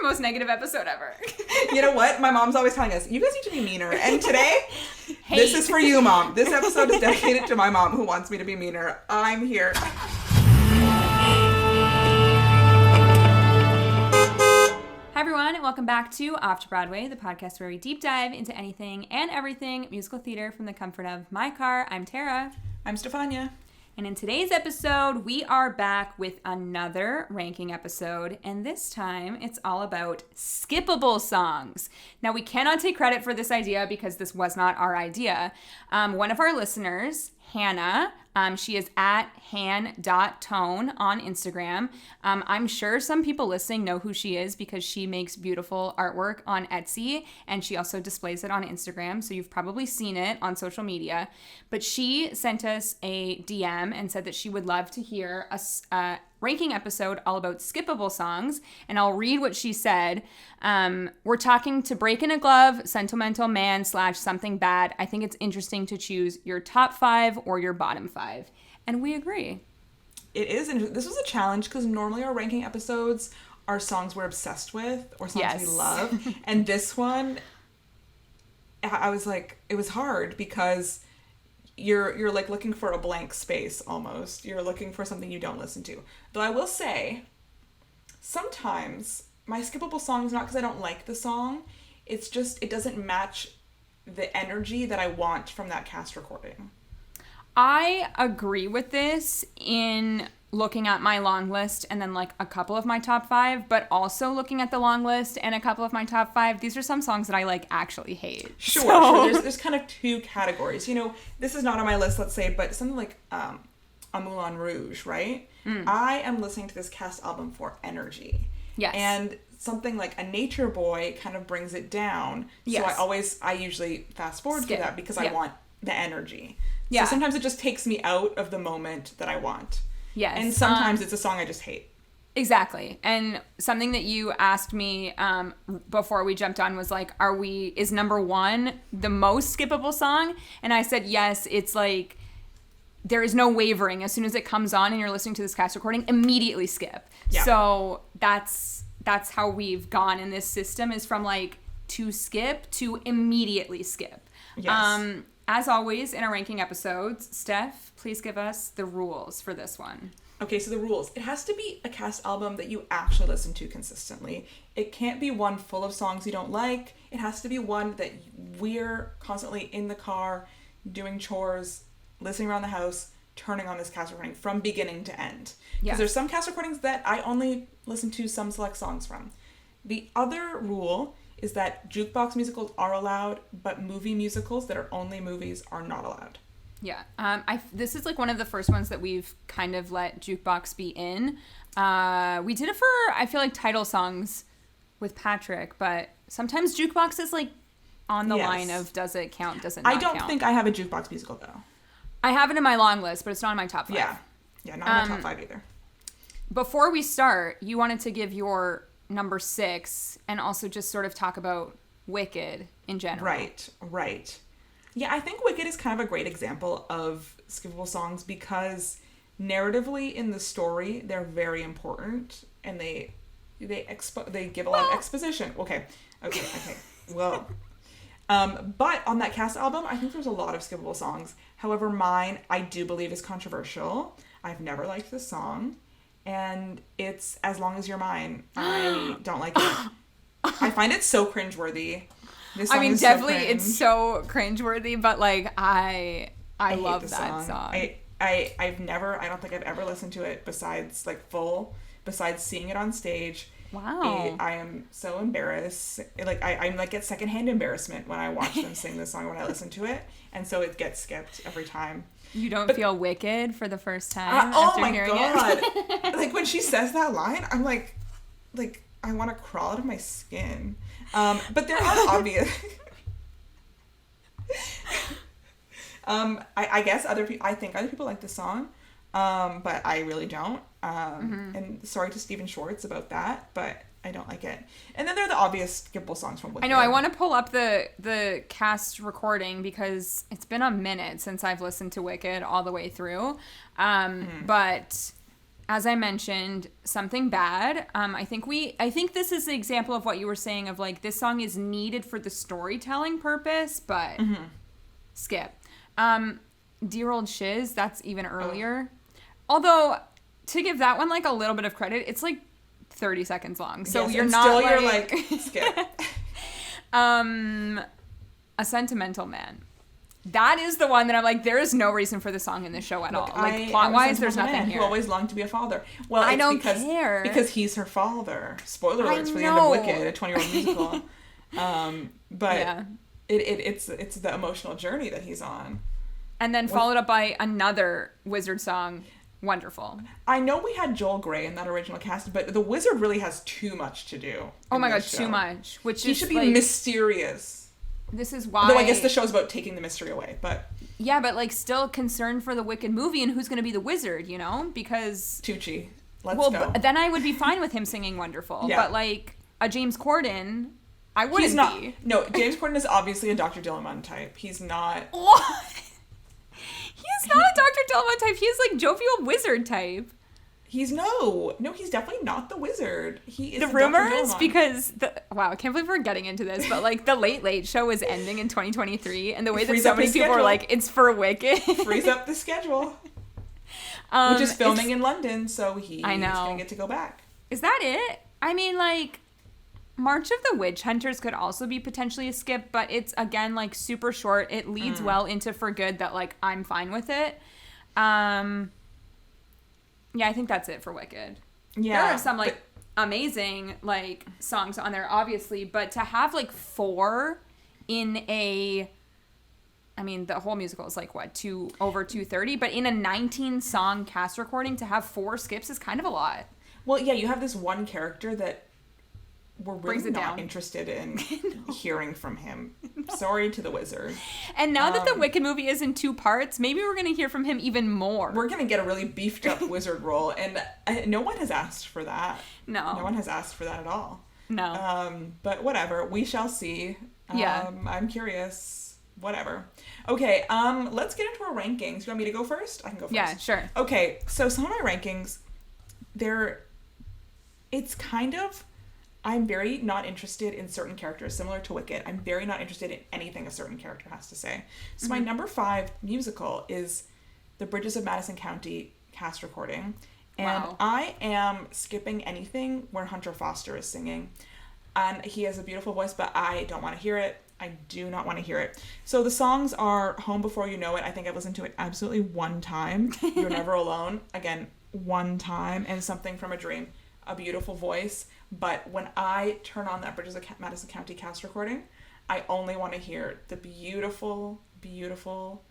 most negative episode ever. You know what? My mom's always telling us, you guys need to be meaner. And today, this is for you, Mom. This episode is dedicated to my mom who wants me to be meaner. I'm here. Hi everyone, and welcome back to Off to Broadway, the podcast where we deep dive into anything and everything musical theater from the comfort of my car. I'm Tara. I'm Stefania. And in today's episode, we are back with another ranking episode, and this time it's all about skippable songs. Now, we cannot take credit for this idea because this was not our idea. One of our listeners, Hannah, she is at han.tone on Instagram. I'm sure some people listening know who she is because she makes beautiful artwork on Etsy, and she also displays it on Instagram, so you've probably seen it on social media. But she sent us a DM and said that she would love to hear a ranking episode all about skippable songs, and I'll read what she said. We're talking to break in a glove, sentimental man / something bad. I think it's interesting to choose your top 5 or your bottom 5. And we agree. It is interesting. This was a challenge because normally our ranking episodes are songs we're obsessed with or songs we love. And this one, I was like, it was hard because you're like looking for a blank space almost. You're looking for something you don't listen to. Though I will say, sometimes my skippable song is not because I don't like the song. It's just, it doesn't match the energy that I want from that cast recording. I agree with this in looking at my long list and then like a couple of my top 5, but also looking at the long list and a couple of my top 5. These are some songs that I like actually hate. Sure. There's kind of two categories. You know, this is not on my list, let's say, but something like A Moulin Rouge, right? I am listening to this cast album for energy. Yes. And something like A Nature Boy kind of brings it down. Yes. So I usually fast forward through that because I want the energy. Yeah. So sometimes it just takes me out of the moment that I want. Yes. And sometimes it's a song I just hate. Exactly. And something that you asked me before we jumped on was like, is number 1 the most skippable song? And I said, yes, it's like, there is no wavering. As soon as it comes on and you're listening to this cast recording, immediately skip. Yeah. So that's how we've gone in this system, is from like to skip to immediately skip. Yes. As always in our ranking episodes, Steph, please give us the rules for this one. Okay, so the rules. It has to be a cast album that you actually listen to consistently. It can't be one full of songs you don't like. It has to be one that we're constantly in the car, doing chores, listening around the house, turning on this cast recording from beginning to end. Because there's some cast recordings that I only listen to some select songs from. The other rule is that jukebox musicals are allowed, but movie musicals that are only movies are not allowed. Yeah. This is like one of the first ones that we've kind of let jukebox be in. We did it for, I feel like, title songs with Patrick, but sometimes jukebox is like on the line of does it count, does it not count? I don't think I have a jukebox musical though. I have it in my long list, but it's not in my top 5. Yeah, not in my top 5 either. Before we start, you wanted to give your number 6 and also just sort of talk about Wicked in general. Right. Yeah, I think Wicked is kind of a great example of skippable songs because narratively in the story, they're very important and they give a lot of exposition. Okay. Whoa. But on that cast album, I think there's a lot of skippable songs. However, mine, I do believe, is controversial. I've never liked this song. And it's As Long As You're Mine. I don't like it. I find it so cringeworthy. This song is definitely so it's so cringeworthy, but like I love that song. I don't think I've ever listened to it besides seeing it on stage. Wow. I am so embarrassed. I'm like get secondhand embarrassment when I watch them sing this song when I listen to it. And so it gets skipped every time. You don't feel wicked for the first time oh after my hearing God. it? Like when she says that line, I'm like I want to crawl out of my skin. But there are obvious. I guess I think other people like the song, but I really don't. And sorry to Stephen Schwartz about that, but I don't like it. And then there are the obvious skippable songs from Wicked. I know, I want to pull up the cast recording because it's been a minute since I've listened to Wicked all the way through. But as I mentioned, Something Bad. I think this is an example of what you were saying of like this song is needed for the storytelling purpose, but skip. Dear Old Shiz, that's even earlier. Although to give that one like a little bit of credit, it's like 30 seconds long. So yes, you're and not still like, you're like skip. A Sentimental Man. That is the one that I'm like, there is no reason for the song in this show at all. Like, plot-wise, there's nothing here. Who always longed to be a father. Well, I don't care. Because he's her father. Spoiler alerts for the end of Wicked, a 20-year-old musical. But yeah. it's the emotional journey that he's on. And then followed up by another Wizard song, Wonderful. I know we had Joel Grey in that original cast, but the Wizard really has too much to do. Oh my god, too much. He should be mysterious. This is why. Though I guess the show's about taking the mystery away, but yeah, but like still concerned for the Wicked movie and who's going to be the wizard, you know? Because Tucci, let's go. Then I would be fine with him singing Wonderful. Yeah. But like a James Corden, I wouldn't He's not, be. No, James Corden is obviously a Dr. Dillamon type. He's not. What? He's not a Dr. Dillamon type. He's like jovial wizard type. He's definitely not the wizard. He is the rumors because wow, I can't believe we're getting into this, but like the Late Late Show is ending in 2023, and the way that so many people are like, it's for Wicked. Frees up the schedule, which is filming in London, so he's gonna get to go back. Is that it? I mean, like March of the Witch Hunters could also be potentially a skip, but it's again like super short. It leads well into For Good that like I'm fine with it. Yeah, I think that's it for Wicked. Yeah. There are some, like, amazing, like, songs on there, obviously, but to have, like, 4 in a... I mean, the whole musical is, like, what, over 230? But in a 19-song cast recording, to have 4 skips is kind of a lot. Well, yeah, you have this one character that we're really not down. Interested in hearing from him. Sorry to the Wizard. And now that the Wicked movie is in 2 parts, maybe we're going to hear from him even more. We're going to get a really beefed up Wizard role, and no one has asked for that. No. No one has asked for that at all. No. But whatever. We shall see. Yeah. I'm curious. Whatever. Okay, let's get into our rankings. You want me to go first? I can go first. Yeah, sure. Okay, so some of my rankings, it's kind of... I'm very not interested in certain characters, similar to Wicked. I'm very not interested in anything a certain character has to say. So my number 5 musical is The Bridges of Madison County cast recording. And I am skipping anything where Hunter Foster is singing. And he has a beautiful voice, but I don't want to hear it. I do not want to hear it. So the songs are Home Before You Know It. I think I've listened to it absolutely one time. You're Never Alone. Again, one time. And Something from a Dream. A beautiful voice. But when I turn on that Bridges of Madison County cast recording, I only want to hear the beautiful, beautiful,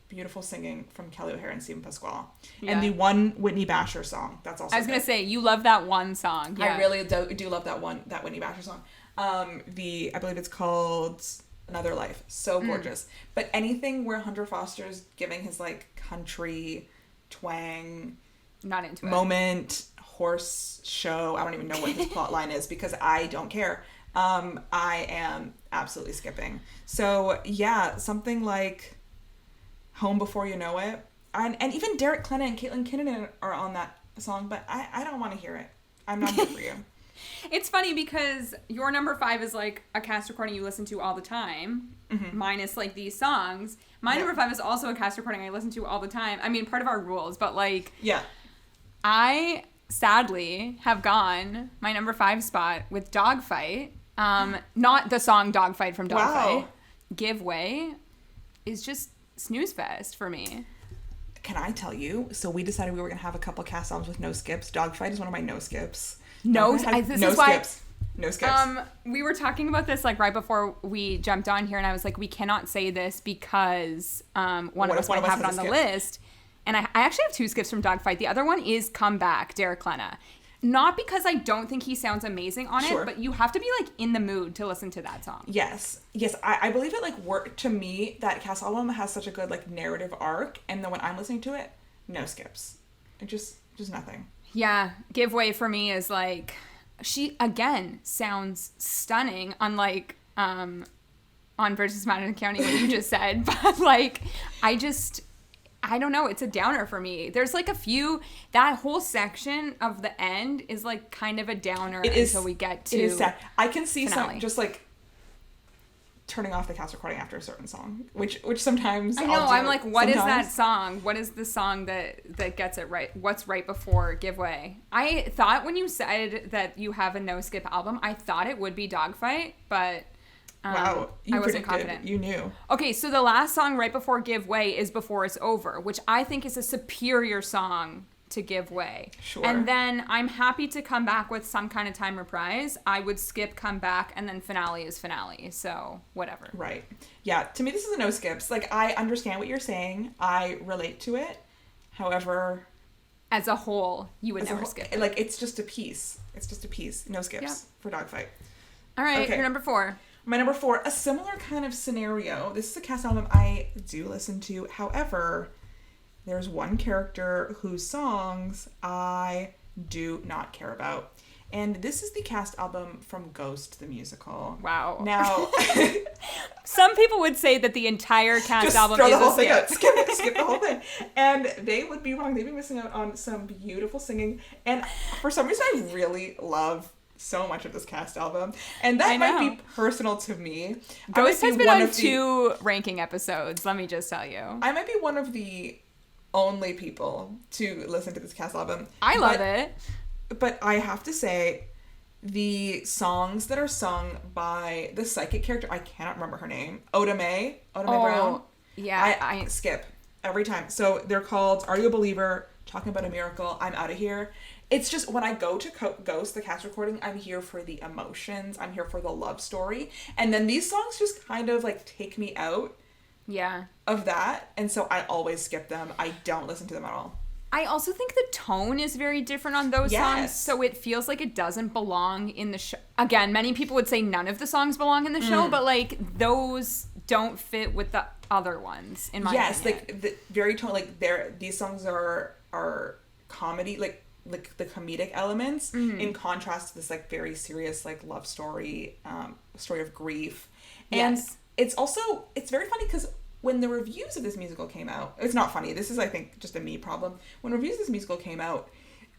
beautiful singing from Kelly O'Hara and Stephen Pasquale. Yeah. And the one Whitney Basher song. That's also I was going to say, you love that one song. Yeah. I really do love that Whitney Basher song. I believe it's called Another Life. So gorgeous. But anything where Hunter Foster's giving his like country twang not into moment, horse show. I don't even know what his plot line is because I don't care. I am absolutely skipping. So yeah, something like Home Before You Know It. And even Derek Klena and Caitlin Kinnunen are on that song, but I don't want to hear it. I'm not good for you. It's funny because your number 5 is like a cast recording you listen to all the time, minus like these songs. My number 5 is also a cast recording I listen to all the time. I mean, part of our rules, but like... Yeah. I sadly have gone my number 5 spot with Dogfight. Not the song Dogfight from Dogfight. Wow. Give Way is just snooze fest for me. Can I tell you? So we decided we were going to have a couple cast albums with no skips. Dogfight is one of my no skips. No skips. No skips. We were talking about this like right before we jumped on here, and I was like, we cannot say this because one of us might have it on the list. And I actually have 2 skips from Dogfight. The other one is Come Back, Derek Klena. Not because I don't think he sounds amazing on it, but you have to be like in the mood to listen to that song. Yes. I believe it like worked to me. That cast album has such a good like narrative arc, and then when I'm listening to it, no skips. It just nothing. Yeah, Give Way for me is like, she again sounds stunning, unlike on Bridges of Madison County what you just said, but like I I don't know. It's a downer for me. There's like a few, that whole section of the end is like kind of a downer until we get to. It is sad. I can see finale. some just like turning off the cast recording after a certain song, which sometimes I know. I'm like, what is that sometimes. song? What is the song that gets it right? What's right before Give Way? I thought when you said that you have a no skip album, I thought it would be Dogfight, but Wow, I wasn't confident. You knew. Okay, so the last song right before Give Way is Before It's Over, which I think is a superior song to Give Way. Sure. And then I'm happy to come back with Some Kind of Time Reprise. I would skip Come Back, and then Finale is Finale. So whatever. Right. Yeah. To me, this is a no skips. Like, I understand what you're saying. I relate to it. However, as a whole, you would never skip it. Like, it's just a piece. It's just a piece. No skips Yep. for Dogfight. All right, Okay. your number 4. My number 4, a similar kind of scenario. This is a cast album I do listen to. However, there's one character whose songs I do not care about. And this is the cast album from Ghost the Musical. Wow. Now, some people would say that the entire cast just album throw is the whole a thing skip. out. Skip it, skip the whole thing. And they would be wrong. They'd be missing out on some beautiful singing. And for some reason, I really love so much of this cast album. And that might be personal to me. Ghost has been on 2 ranking episodes, let me just tell you. I might be one of the only people to listen to this cast album. I love it. But I have to say, the songs that are sung by the psychic character, I cannot remember her name, Oda Mae Brown. Yeah, I skip every time. So they're called Are You a Believer? Talking About a Miracle, I'm Out of Here. It's just, when I go to Ghost, the cast recording, I'm here for the emotions. I'm here for the love story. And then these songs just kind of like take me out of that. And so I always skip them. I don't listen to them at all. I also think the tone is very different on those songs, so it feels like it doesn't belong in the show. Again, many people would say none of the songs belong in the show, but like those don't fit with the other ones in my opinion. Yes, like the very tone, like these songs are comedy, like the comedic elements in contrast to this like very serious like love story, story of grief. And it's very funny because when the reviews of this musical came out, it's not funny, this is I think just a me problem. When reviews of this musical came out,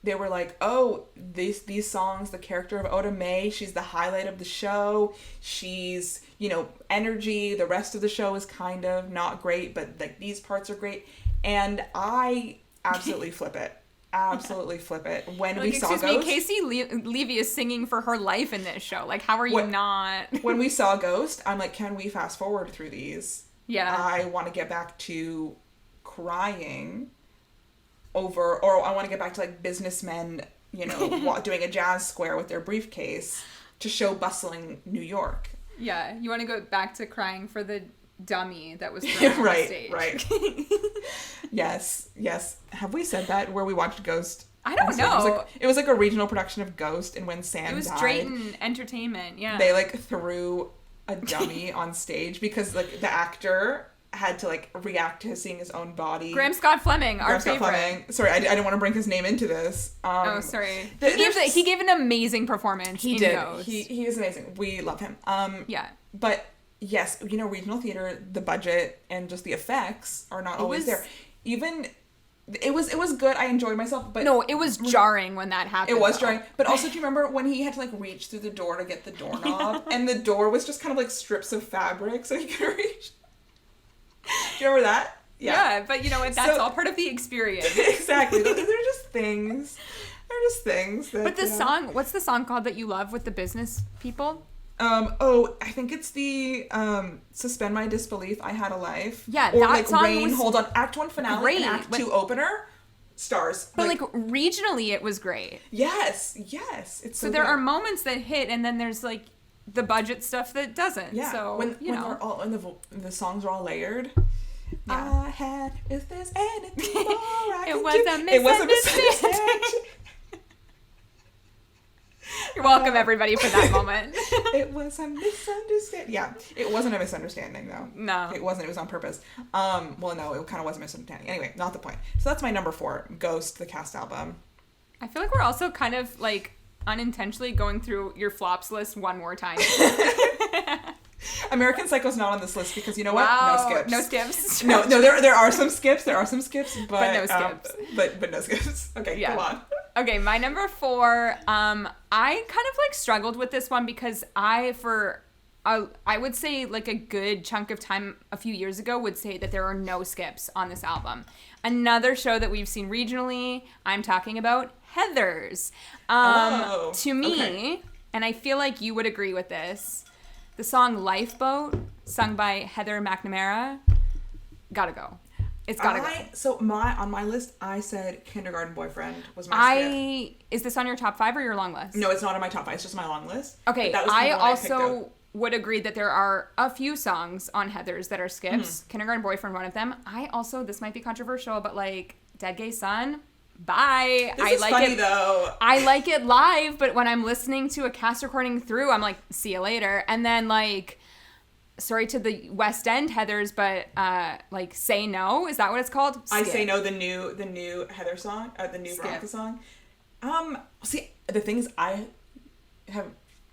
they were like, oh, these songs, the character of Oda Mae, she's the highlight of the show. She's, energy. The rest of the show is kind of not great, but like these parts are great. And I absolutely flip it. Absolutely flip it. When we saw Ghost. Excuse me, Casey Levy is singing for her life in this show. Like, how are you not? When we saw Ghost, I'm like, can we fast forward through these? Yeah. I want to get back to crying over, or I want to get back to like businessmen, doing a jazz square with their briefcase to show bustling New York. Yeah, you want to go back to crying for the dummy that was thrown on the stage. Right. Yes. Have we said that where we watched Ghost? I don't know. It was like a regional production of Ghost, and when Sam died, it was Drayton Entertainment. Yeah, they like threw a dummy on stage because like the actor had to like react to seeing his own body. Graham Scott Fleming, our favorite. Fleming. Sorry, I didn't want to bring his name into this. Sorry. He gave an amazing performance. He did. Ghost. He is amazing. We love him. Yeah. But yes, regional theater, the budget and just the effects are not always there. Even it was good. I enjoyed myself, but no, it was jarring when that happened. It was jarring. But also, do you remember when he had to like reach through the door to get the doorknob, and the door was just kind of like strips of fabric, so he could reach. Do you remember that? Yeah, but you know what? That's all part of the experience. Exactly. They're just things. They're just things. That, but the song, what's the song called that you love with the business people? I think it's the Suspend My Disbelief, I Had a Life. Yeah, or that like song Rain, was Hold On, Act 1 finale and Act 2 opener. Stars. But like regionally it was great. Yes. It's so there are moments that hit, and then there's like the budget stuff that doesn't. Yeah. So when the songs are all layered. Yeah. If there's anything more I it can was do. It was a misunderstanding. You're welcome, everybody, for that moment. It was a misunderstanding. Yeah, it wasn't a misunderstanding, though. No. It wasn't. It was on purpose. Well, no, it kind of was a misunderstanding. Anyway, not the point. So that's my number 4, Ghost, the cast album. I feel like we're also kind of, like, unintentionally going through your flops list one more time. American Psycho's not on this list because you know what? Wow. No skips. No skips. No, there are some skips. There are some skips, but no skips. But no skips. Okay, Yeah. go on. Okay, my number 4, I kind of like struggled with this one because I would say like a good chunk of time a few years ago would say that there are no skips on this album. Another show that we've seen regionally, I'm talking about Heathers. To me, okay. and I feel like you would agree with this, the song Lifeboat, sung by Heather McNamara, gotta go. It's gotta go. So on my list, I said Kindergarten Boyfriend was my skip. Is this on your top 5 or your long list? No, it's not on my top 5. It's just my long list. Okay, That was I the one picked out. also would agree that there are a few songs on Heathers that are skips. Kindergarten Boyfriend, one of them. I also, this might be controversial, but like Dead Gay Son, bye. This is funny though. I like it live, but when I'm listening to a cast recording through, I'm like, see you later. And then like, sorry to the West End Heathers, but like Say No, is that what it's called? I Skip. Say No, the new Heather song, the new Skip. Veronica song. See, the thing is, I have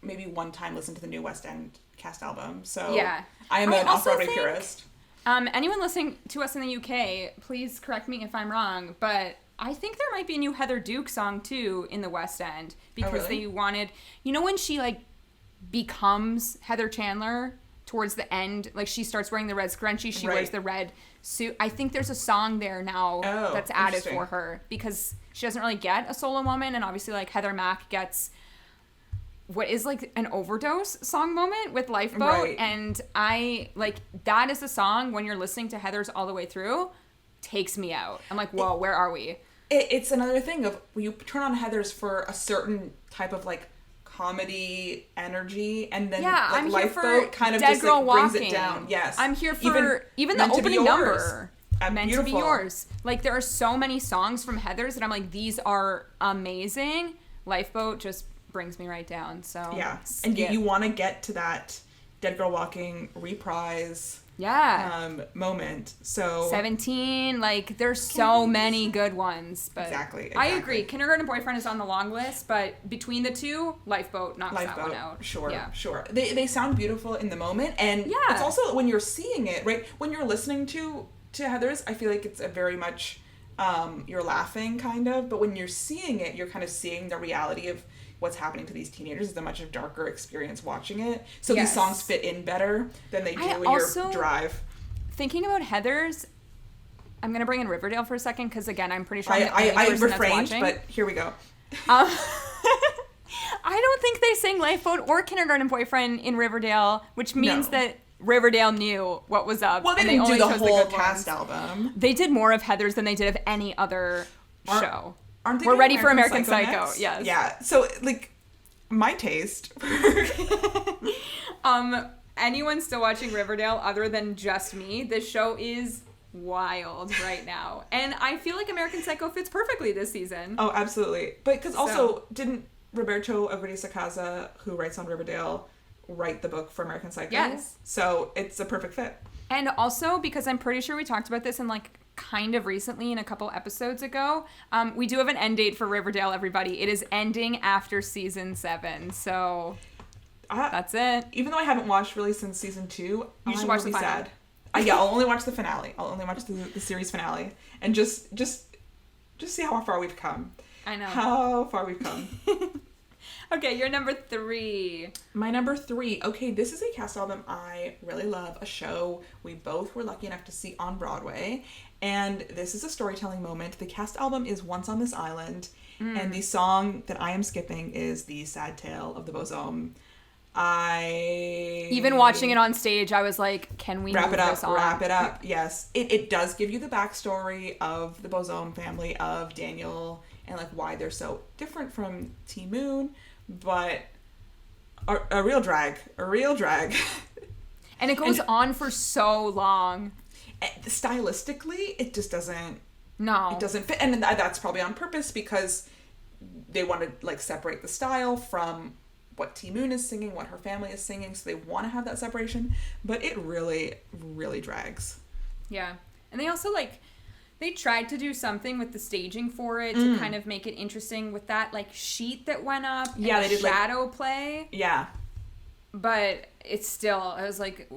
maybe one time listened to the new West End cast album, so Yeah. I am an also off-Broadway think- purist. Anyone listening to us in the UK, please correct me if I'm wrong, but I think there might be a new Heather Duke song too in the West End because really? they wanted, you know, when she like becomes Heather Chandler towards the end, like she starts wearing the red scrunchie, she Right. wears the red suit. I think there's a song there now that's added interesting. for her because she doesn't really get a solo moment, and obviously like Heather Mack gets what is like an overdose song moment with Lifeboat, Right. and I like that is a song when you're listening to Heather's all the way through takes me out. I'm like, whoa, where are we? It's another thing of when you turn on Heathers for a certain type of like comedy energy, and then Yeah, like I'm here for Lifeboat kind of Dead just Girl like brings Walking. it down. Yes, I'm here for even the Meant to Be opening Yours. number. Meant Beautiful. to Be Yours. Like there are so many songs from Heather's that I'm like, these are amazing. Lifeboat just brings me right down. So Yeah, skip. and you want to get to that Dead Girl Walking reprise moment. So 17, like there's so many good ones, but Exactly. I agree. Kindergarten Boyfriend is on the long list, but between the two, Lifeboat knocks that one out. Sure, Yeah. sure. They sound beautiful in the moment, and Yeah. it's also when you're seeing it, right? When you're listening to Heather's, I feel like it's a very much you're laughing kind of, but when you're seeing it, you're kind of seeing the reality of what's happening to these teenagers. It's a much darker experience watching it. So Yes. these songs fit in better than they do in also- your drive. Thinking about Heather's, I'm gonna bring in Riverdale for a second because again, I'm pretty sure I I'm the only person that's refrained, watching. but here we go. I don't think they sang Lifeboat or Kindergarten Boyfriend in Riverdale, which means No. that Riverdale knew what was up. Well, they and didn't do only the chose whole good cast ones. album. They did more of Heather's than they did of any other show. Aren't they We're doing ready for American Psycho. next? Yes. Yeah. So like my taste. Anyone still watching Riverdale other than just me, this show is wild right now. And I feel like American Psycho fits perfectly this season. Oh, absolutely. But because also didn't Roberto Agrides-Sacasa, who writes on Riverdale, write the book for American Psycho? Yes. So it's a perfect fit. And also, because I'm pretty sure we talked about this in like kind of recently in a couple episodes ago, we do have an end date for Riverdale, everybody. It is ending after season 7. So that's it. Even though I haven't watched really since season 2, You should I watch will the be finale. sad. Yeah, I'll only watch the finale. I'll only watch the series finale. And just see how far we've come. I know. How far we've come. Okay, you're number 3. My number 3. Okay, this is a cast album I really love, a show we both were lucky enough to see on Broadway, and this is a storytelling moment. The cast album is Once on This Island, and the song that I am skipping is The Sad Tale of the Bozome. Even watching it on stage, I was like, can we wrap move it up, this on? wrap it up. Yes. It does give you the backstory of the Bozome family, of Daniel, and like why they're so different from T Moon, but a real drag. And it goes on for so long. Stylistically, it just doesn't No. it doesn't fit, and that's probably on purpose because they want to like separate the style from what T Moon is singing, what her family is singing, so they want to have that separation, but it really drags. Yeah. And they also like they tried to do something with the staging for it to kind of make it interesting with that like sheet that went up. Yeah, and they did, like- shadow play. Yeah. But it's still, I was like,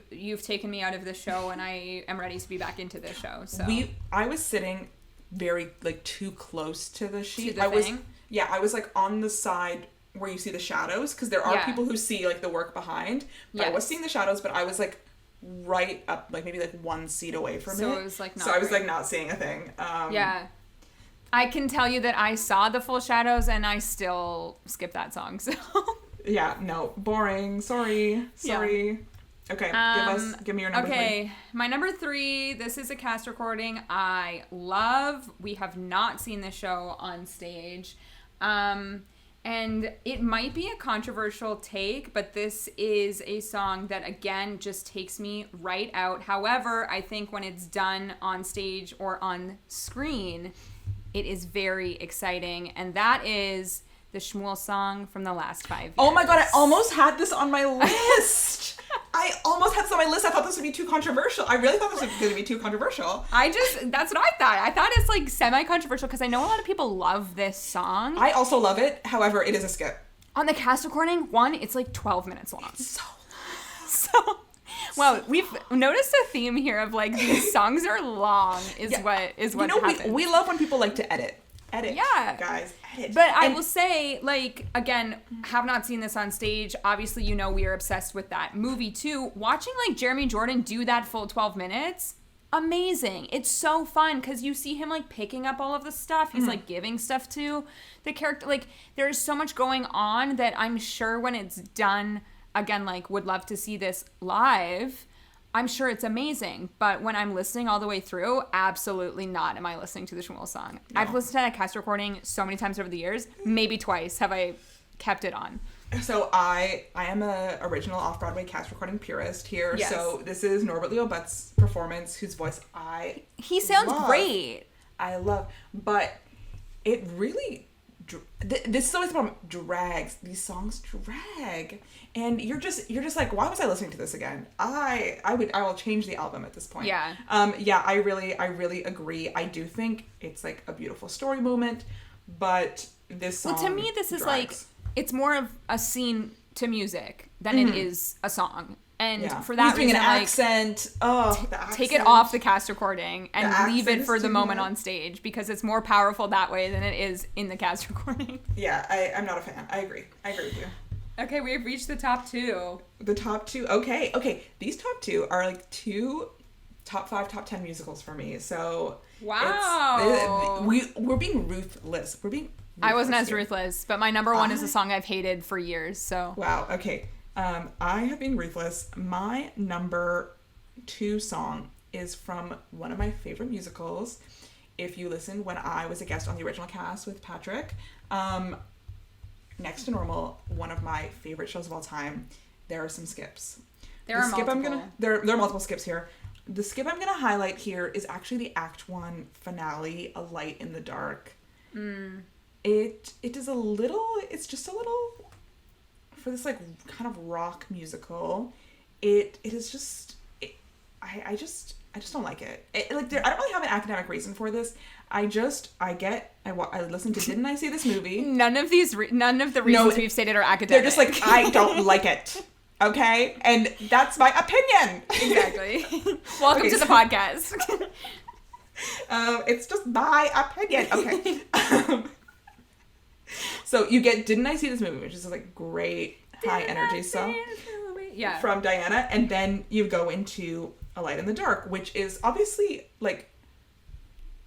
you've taken me out of the show, and I am ready to be back into this show. So I was sitting very like too close to the sheet. To the thing? I was like on the side where you see the shadows, because there are people who see like the work behind. But I was seeing the shadows, but I was like right up, like maybe like one seat away from it. So it was like not. So I was like not seeing a thing. Yeah. I can tell you that I saw the full shadows, and I still skipped that song. So. Yeah, no, boring. Sorry. Yeah. Okay, give me your number 3. Okay, my number 3, this is a cast recording I love. We have not seen the show on stage. And it might be a controversial take, but this is a song that, again, just takes me right out. However, I think when it's done on stage or on screen, it is very exciting. And that is the Shmuel song from the last 5 years. Oh my god, I almost had this on my list. I almost had this on my list. I thought this would be too controversial. I really thought this was going to be too controversial. That's what I thought. I thought it's like semi-controversial because I know a lot of people love this song. I also love it. However, it is a skip. On the cast recording, it's like 12 minutes long. It's so long. So, well, we've noticed a theme here of like these songs are long is what happens. We love when people like to edit. Yeah. Guys, edit. But I will say, like, again, have not seen this on stage. Obviously, we are obsessed with that movie too. Watching like Jeremy Jordan do that full 12 minutes, amazing. It's so fun because you see him like picking up all of the stuff. He's like giving stuff to the character. Like, there is so much going on that I'm sure when it's done, again, like, would love to see this live. I'm sure it's amazing, but when I'm listening all the way through, absolutely not am I listening to the Shmuel song. No. I've listened to that cast recording so many times over the years. Maybe twice have I kept it on. So I am a original off-Broadway cast recording purist here. Yes. So this is Norbert Leo Butt's performance, whose voice He sounds great. I love, but it really... This is always the problem. Drags. These songs drag, and you're just like, why was I listening to this again? I will change the album at this point. Yeah. I really agree. I do think it's like a beautiful story moment, but this song. Well, to me, this is like, it's more of a scene to music than it is a song. And for that reason, an accent. Take it off the cast recording and leave it for the moment on stage, because it's more powerful that way than it is in the cast recording. Yeah, I'm not a fan. I agree with you. Okay, we've reached the top 2. The top 2. Okay. These top 2 are like 2 top 5, top 10 musicals for me. So wow, we're being ruthless. I wasn't as ruthless, but my number 1 is a song I've hated for years. So wow. Okay. I have been ruthless. My number 2 song is from one of my favorite musicals. If you listened when I was a guest on the original cast with Patrick, Next to Normal, one of my favorite shows of all time. There are some skips. There are multiple skips here. The skip I'm gonna highlight here is actually the Act 1 finale, A Light in the Dark. It is a little. It's just a little. For this like kind of rock musical, it is just I just don't like it. I don't really have an academic reason for this. I listened to Didn't I See This Movie? None of the reasons we've stated are academic. They're just like, I don't like it. Okay, and that's my opinion. Exactly. Welcome to the podcast. It's just my opinion. Okay. So you get Didn't I See This Movie, which is like great high energy song from Diana, and then you go into A Light in the Dark, which is obviously like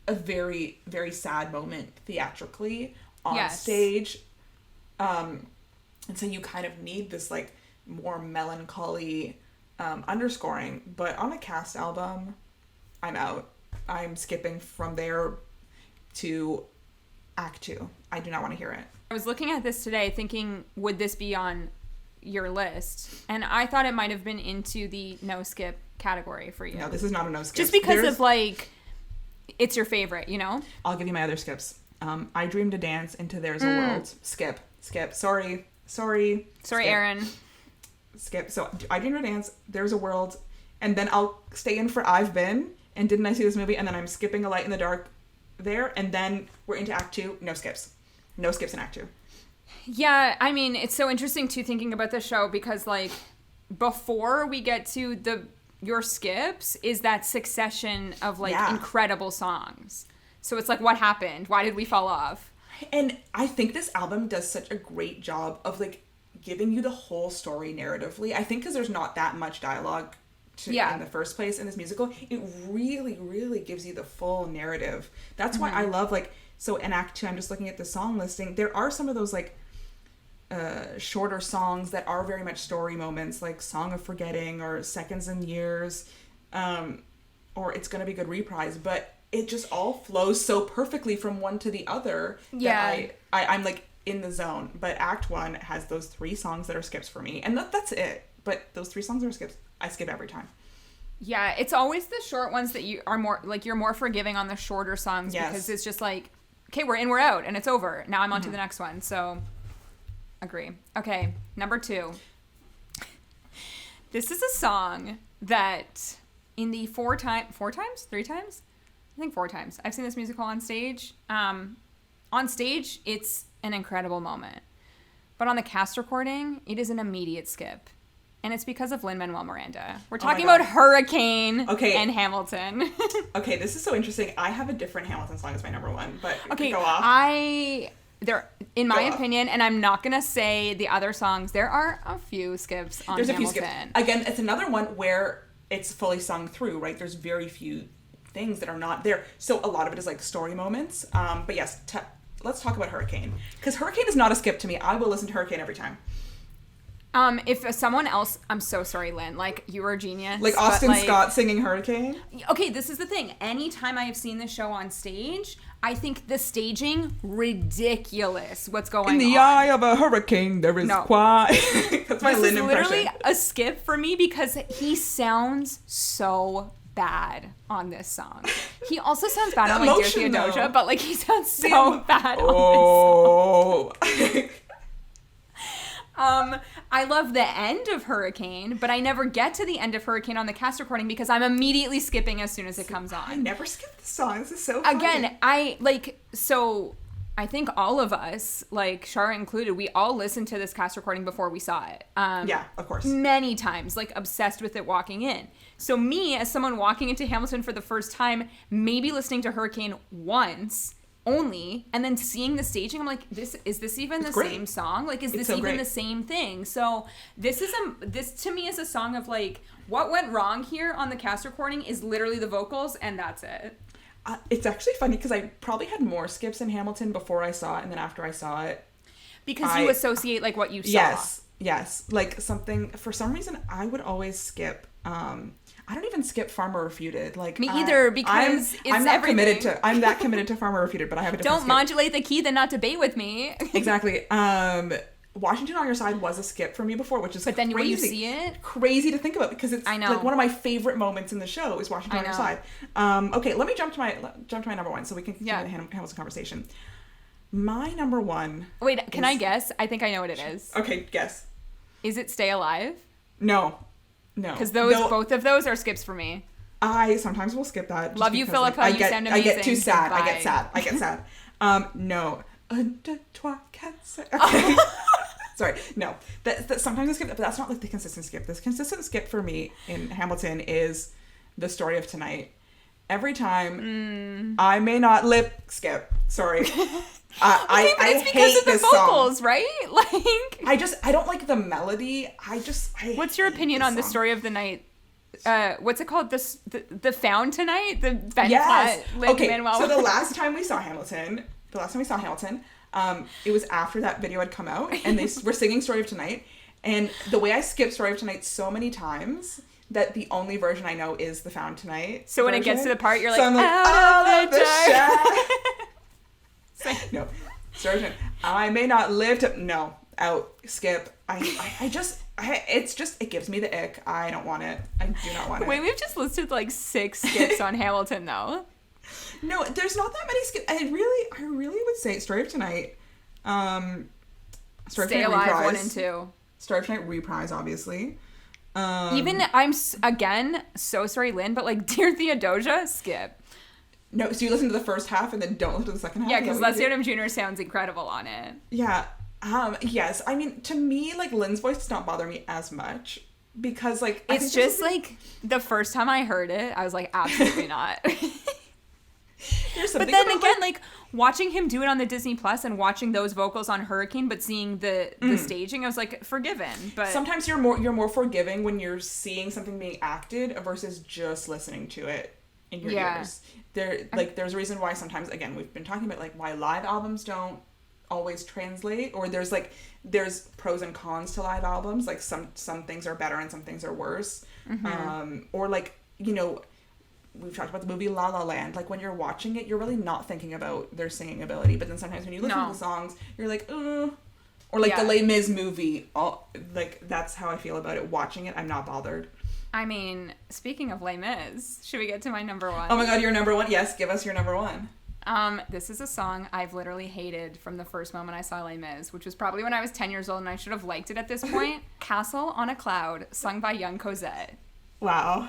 a very, very sad moment theatrically on stage. And so you kind of need this like more melancholy underscoring, but on a cast album, I'm out. I'm skipping from there to Act 2. I do not want to hear it. I was looking at this today thinking, would this be on your list? And I thought it might have been into the no skip category for you. No, this is not a no skip. Just because of like, it's your favorite, I'll give you my other skips. I Dreamed to Dance into There's a World. Skip. Sorry, Aaron. Skip. So I Dreamed to Dance, There's a World, and then I'll stay in for I've Been and Didn't I See This Movie, and then I'm skipping A Light in the Dark there, and then we're into Act 2. No skips in Act 2. Yeah, I mean, it's so interesting too thinking about the show because like before we get to your skips is that succession of like incredible songs. So it's like, what happened? Why did we fall off? And I think this album does such a great job of like giving you the whole story narratively. I think because there's not that much dialogue in the first place in this musical, it really, really gives you the full narrative. That's why I love like, so in Act 2, I'm just looking at the song listing, there are some of those like shorter songs that are very much story moments, like Song of Forgetting or Seconds and Years, or It's Gonna Be Good Reprise, but it just all flows so perfectly from one to the other that I'm like in the zone. But Act 1 has those 3 songs that are skips for me, and that's it. But those 3 songs are skips. I skip every time. Yeah, it's always the short ones that you are more like, you're more forgiving on the shorter songs because it's just like, okay, we're in, we're out, and it's over. Now I'm on to the next one. So, agree. Okay, number 2. This is a song that in the 3 times? I think 4 times. I've seen this musical on stage. On stage, it's an incredible moment. But on the cast recording, it is an immediate skip. And it's because of Lin-Manuel Miranda. We're talking about Hurricane and Hamilton. Okay, this is so interesting. I have a different Hamilton song as my number 1, but go off. In my opinion, and I'm not going to say the other songs, there are a few skips on Hamilton. There's a few skips. Again, it's another one where it's fully sung through, right? There's very few things that are not there. So a lot of it is like story moments. But yes, let's talk about Hurricane. Because Hurricane is not a skip to me. I will listen to Hurricane every time. If someone else, I'm so sorry, Lynn, like, you were a genius. Like Austin Scott singing Hurricane? Okay, this is the thing. Anytime I have seen this show on stage, I think the staging, ridiculous what's going on. In the eye of a hurricane, there is quiet. That's my Lynn impression. This is literally a skip for me because he sounds so bad on this song. He also sounds bad on like Dear Theodosia, but like he sounds so bad on this song. I love the end of Hurricane, but I never get to the end of Hurricane on the cast recording because I'm immediately skipping as soon as it comes on. I never skip the song. This is so funny. Again, I think all of us, like Shara included, we all listened to this cast recording before we saw it. Yeah, of course. Many times, like obsessed with it walking in. So me, as someone walking into Hamilton for the first time, maybe listening to Hurricane once only, and then seeing the staging, I'm like, is this even the same song? Like, is this even the same thing? So this to me is a song of like, what went wrong here on the cast recording is literally the vocals, and that's it. It's actually funny because I probably had more skips in Hamilton before I saw it and then after I saw it. Because you associate like what you saw. Yes. Like something, for some reason, I would always skip. I don't even skip Farmer Refuted. Like me either, because I'm that committed to Farmer Refuted, but I have a different Don't modulate the key, then not debate with me. Exactly. Washington on Your Side was a skip for me before, which is but then crazy. When you see it, crazy to think about because it's like one of my favorite moments in the show is Washington on Your Side. Okay, let me jump to my number 1 so we can continue the Hamilton conversation. My number 1. Wait, can I guess? I think I know what it is. Okay, guess. Is it Stay Alive? No. Because both of those are skips for me. I sometimes will skip that. Love you, Philippa. Like, you sound amazing. I get too sad. Bye. I get sad. No. Okay. Sorry. No. That sometimes I skip, but that's not like the consistent skip. This consistent skip for me in Hamilton is The Story of Tonight. Every time I may not lip skip. Sorry. I hate this song. It's because of the vocals, right? Like I don't like the melody. What's your opinion on The Story of the Night? What's it called? The Found Tonight? The Ben Platt, Lin-Manuel. So the last time we saw Hamilton, it was after that video had come out, and they were singing Story of Tonight. And the way I skip Story of Tonight so many times that the only version I know is the Found Tonight. So when it gets to the part, you're like, I'm like, out of the shadow. No, Story of Tonight. I may not live to. No, out. Skip. It gives me the ick. I don't want it. I do not want it. Wait, we've just listed like 6 skips on Hamilton though. No, there's not that many skips. I really would say Story of Tonight. Stay Alive Reprise. 1 and 2. Story of Tonight Reprise, obviously. Even I'm again so sorry, Lynn, but like Dear Theodosia, skip. No, so you listen to the first half and then don't listen to the second half? Yeah, because Leslie Odom Jr. sounds incredible on it. Yeah. Yes. I mean, to me, like, Lynn's voice does not bother me as much because, like, it's just like the first time I heard it, I was like, absolutely not. But then again, like watching him do it on the Disney Plus and watching those vocals on Hurricane, but seeing the staging, I was like, forgiven. But sometimes you're more forgiving when you're seeing something being acted versus just listening to it in your ears. There's a reason why sometimes, again, we've been talking about like why live albums don't always translate, or there's pros and cons to live albums. Like some things are better and some things are worse. Or like, you know, we've talked about the movie La La Land. Like when you're watching it, you're really not thinking about their singing ability, but then sometimes when you listen to the songs, you're like, or like the Les Mis movie. Like that's how I feel about it. Watching it, I'm not bothered. I mean, speaking of Les Mis, should we get to my number one? Oh my god, your number one? Yes, give us your number one. This is a song I've literally hated from the first moment I saw Les Mis, which was probably when I was 10 years old and I should have liked it at this point. Castle on a Cloud, sung by Young Cosette. Wow.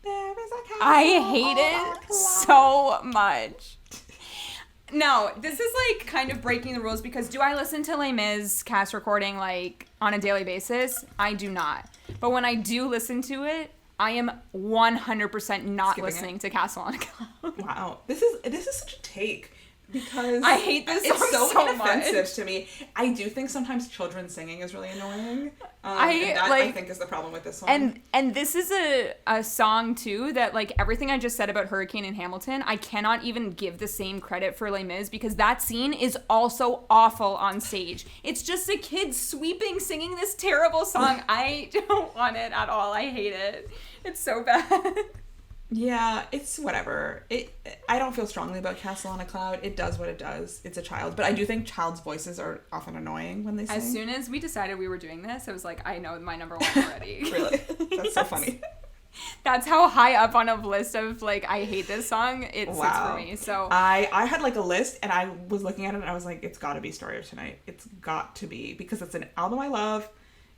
There is a castle I hate it so much. No, this is like kind of breaking the rules because do I listen to Les Mis cast recording like on a daily basis? I do not. But when I do listen to it, I am 100% not listening to Castle on a Cloud. Wow. This is such a take because I hate this song it's so inoffensive much. to me. I do think sometimes children singing is really annoying. I think is the problem with this song. And this is a song too that like everything I just said about Hurricane and Hamilton, I cannot even give the same credit for Les Mis because that scene is also awful on stage. It's just a kid sweeping singing this terrible song. I don't want it at all. I hate it. It's so bad. Yeah, it's whatever. I don't feel strongly about Castle on a Cloud. It does what it does. It's a child. But I do think child's voices are often annoying when they sing. As soon as we decided we were doing this, I was like, I know my number one already. Really? That's so funny. That's how high up on a list of like, I hate this song it sits for me. So I had like a list and I was looking at it and I was like, it's got to be Story of Tonight. It's got to be because it's an album I love.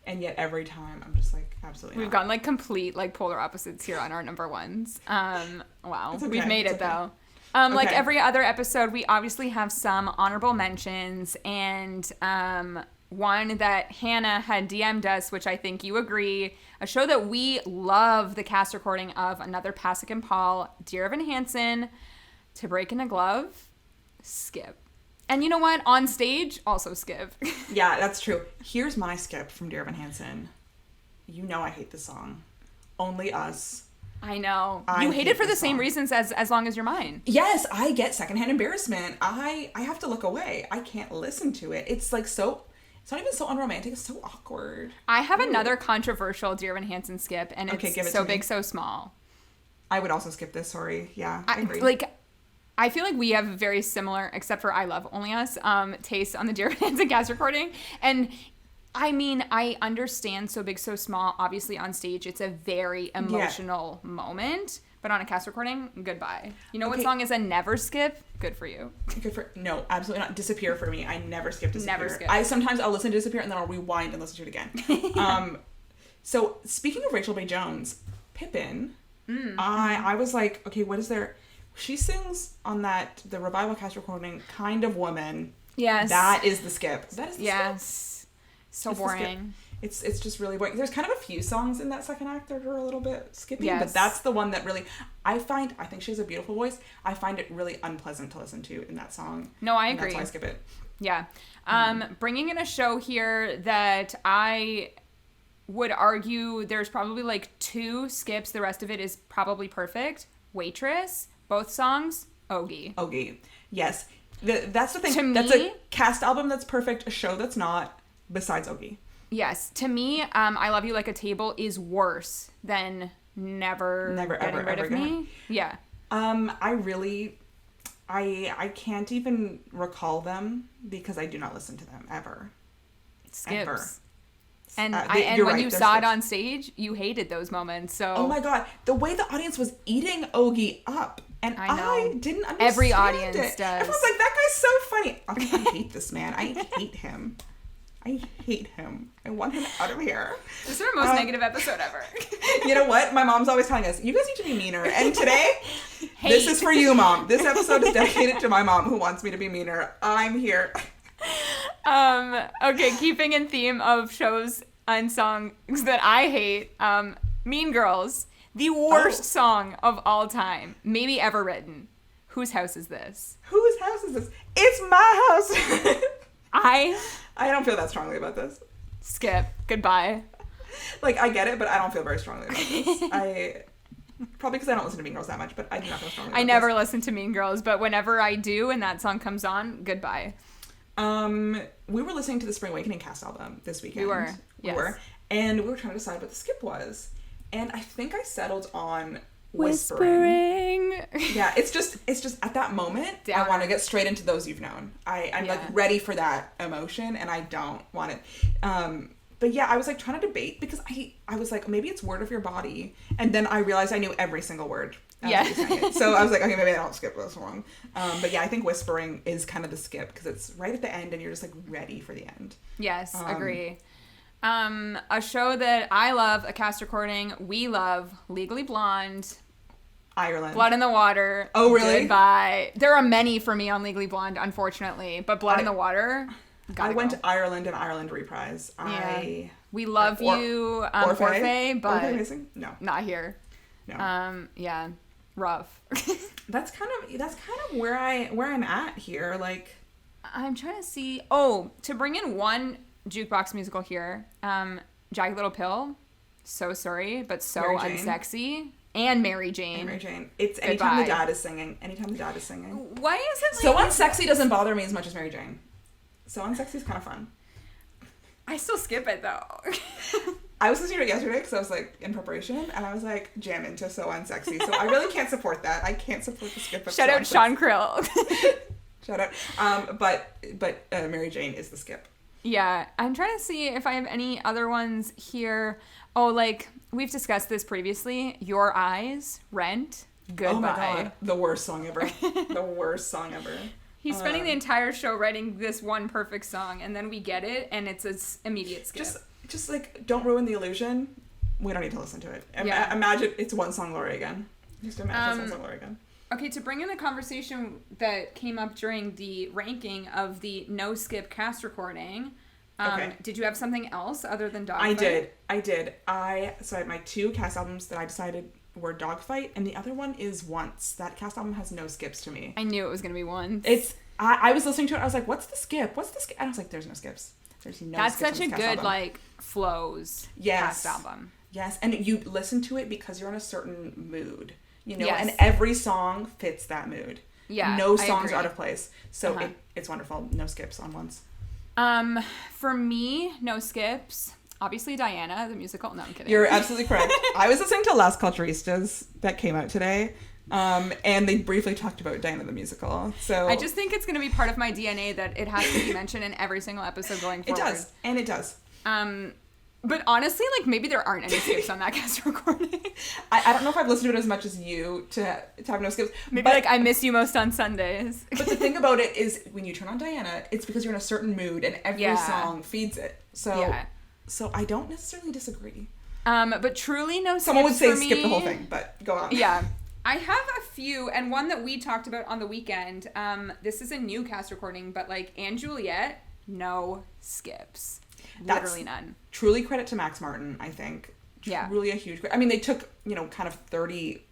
And yet every time I'm just like, absolutely We've gone like complete like polar opposites here on our number ones. Wow. Okay. We've made it though. Like every other episode, we obviously have some honorable mentions and one that Hannah had DM'd us, which I think you agree, a show that we love the cast recording of, another Pasek and Paul, Dear Evan Hansen, To Break in a Glove, Skip. And you know what? On stage, also Skip. Yeah, that's true. Here's my skip from Dear Evan Hansen. You know I hate this song. Only Us. I know. You hate it for the same reasons as Long as You're Mine. Yes, I get secondhand embarrassment. I have to look away. I can't listen to it. It's like so... It's not even so unromantic. It's so awkward. I have another controversial Dear Evan Hansen skip, and it's So Big, So Small. I would also skip this. Sorry. Yeah, I agree. I feel like we have very similar, except for I love Only Us, taste on the Dear Evan Hansen cast recording. And I mean, I understand So Big, So Small. Obviously on stage, it's a very emotional moment. But on a cast recording, goodbye. You know what song is a never skip? Good for you. No, absolutely not. Disappear for me. I never skip Disappear. Never skip. I'll listen to Disappear and then I'll rewind and listen to it again. So speaking of Rachel Bay Jones, Pippin, I was like, okay, what is there? She sings on the revival cast recording, Kind of Woman. Yes. That is the skip. That is the skip. So boring. It's just really boring. There's kind of a few songs in that second act that are a little bit skippy, but yes. that's the one that really, I think she has a beautiful voice. I find it really unpleasant to listen to in that song. No, I agree. That's why I skip it. Yeah. Bringing in a show here that I would argue there's probably like 2 skips. The rest of it is probably perfect. Waitress. Both songs, Ogie. Yes. That's the thing. That's a cast album that's perfect, a show that's not, besides Ogie. Yes. To me, I Love You Like a Table is worse than Never Getting Rid of Me. Yeah. I can't even recall them because I do not listen to them ever. Skips. Ever. And when you saw it on stage, you hated those moments. So oh my god, the way the audience was eating Ogie up, and I didn't understand every audience it. does. Everyone's like, that guy's so funny. I hate this man. I hate him. I want him out of here. This is our most negative episode ever. You know what? My mom's always telling us, you guys need to be meaner. And today, this is for you, Mom. This episode is dedicated to my mom who wants me to be meaner. I'm here. Okay, keeping in theme of shows and songs that I hate, Mean Girls, the worst song of all time, maybe ever written. Whose house is this? Whose house is this? It's my house. I don't feel that strongly about this. Skip. Goodbye. Like, I get it, but I don't feel very strongly about this. Probably because I don't listen to Mean Girls that much, but I do not feel strongly about this. I never listen to Mean Girls, but whenever I do and that song comes on, goodbye. We were listening to the Spring Awakening cast album this weekend. We were. Yes. And we were trying to decide what the skip was. And I think I settled on whispering. Yeah, it's just at that moment, I want to get straight into Those You've Known. I'm like ready for that emotion, and I don't want it. But yeah, I was like trying to debate because I was like, maybe it's Word of Your Body. And then I realized I knew every single word. So I was like, okay, maybe I don't skip this one. But yeah, I think Whispering is kind of the skip because it's right at the end and you're just like ready for the end. Yes, agree. A show that I love, a cast recording, we love, Legally Blonde. Ireland. Blood in the Water. Oh, really? Goodbye. There are many for me on Legally Blonde, unfortunately. But Blood in the Water, I went to Ireland and Ireland Reprise. Yeah. We love you, Orphe, but Orphe Missing? No. Not here. No. Yeah. Rough. That's kind of where I'm at here. Like, I'm trying to see. Oh, to bring in one jukebox musical here, Jagged Little Pill. So sorry, but so unsexy. And Mary Jane. It's anytime the dad is singing. Why is it So Unsexy doesn't bother me as much as Mary Jane. So Unsexy is kind of fun. I still skip it though. I was listening to it yesterday because I was like in preparation and I was like jam into So Unsexy. So I really can't support that. I can't support the skip of Shout out Sean Krill. Shout out. But Mary Jane is the skip. Yeah, I'm trying to see if I have any other ones here. Oh, like we've discussed this previously. Your Eyes, Rent, Goodbye. Oh my god, the worst song ever. The worst song ever. He's spending the entire show writing this one perfect song, and then we get it, and it's an immediate skip. Just like, don't ruin the illusion. We don't need to listen to it. Imagine it's One Song Glory again. Just imagine One Song Glory again. Okay, to bring in a conversation that came up during the ranking of the no skip cast recording, did you have something else other than Dogfight? I did. So I had my two cast albums that I decided were Dogfight, and the other one is Once. That cast album has no skips to me. I knew it was going to be Once. I was listening to it, I was like, what's the skip? And I was like, there's no skips. There's no That's skips such a good, album. like, flows cast album. Yes, and you listen to it because you're in a certain mood, you know, yes. and every song fits that mood. Yeah, no songs are out of place. So it's wonderful. No skips on Once. For me, no skips. Obviously, Diana, the musical. No, I'm kidding. You're absolutely correct. I was listening to Las Culturistas that came out today, and they briefly talked about Diana the musical. So I just think it's going to be part of my DNA that it has to be mentioned in every single episode going forward. It does. But honestly, like, maybe there aren't any skips on that cast recording. I don't know if I've listened to it as much as you to have no skips. Maybe, like, I miss you most on Sundays. But the thing about it is, when you turn on Diana, it's because you're in a certain mood, and every song feeds it. So I don't necessarily disagree. But truly no skips. Someone would say for me. Skip the whole thing, but go on. Yeah. I have a few, and one that we talked about on the weekend. This is a new cast recording, but like Anne Juliet, no skips. Literally none. Truly credit to Max Martin, I think. Yeah. Really a huge... I mean, they took, kind of 30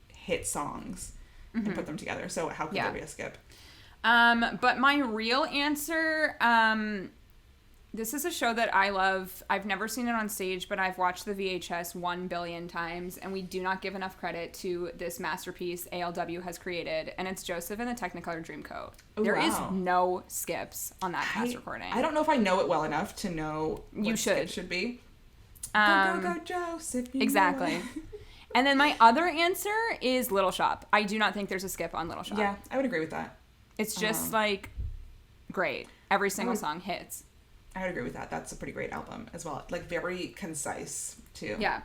hit songs and put them together, so how could there be a skip? But my real answer... this is a show that I love. I've never seen it on stage, but I've watched the VHS 1 billion times, and we do not give enough credit to this masterpiece ALW has created, and it's Joseph and the Technicolor Dreamcoat. There is no skips on that cast recording. I don't know if I know it well enough to know what skips should be. Go, Joseph. Exactly. And then my other answer is Little Shop. I do not think there's a skip on Little Shop. Yeah, I would agree with that. It's just, like, great. Every single song hits. I would agree with that. That's a pretty great album as well. Like, very concise, too. Yeah.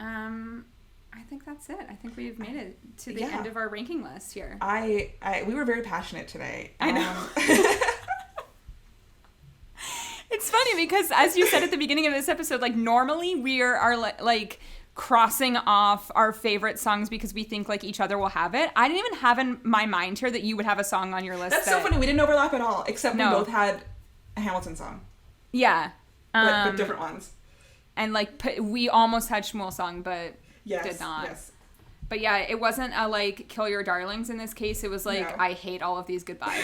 I think that's it. I think we've made it to the end of our ranking list here. We were very passionate today. I know. It's funny because, as you said at the beginning of this episode, like, normally we are like crossing off our favorite songs because we think like each other will have it. I didn't even have in my mind here that you would have a song on your list. That's so funny. We didn't overlap at all, except we both had a Hamilton song. Yeah. But different ones. And, like, we almost had Shmuel song, but did not. Yes. But yeah, it wasn't a, like, kill your darlings in this case. It was like, No. I hate all of these, goodbye.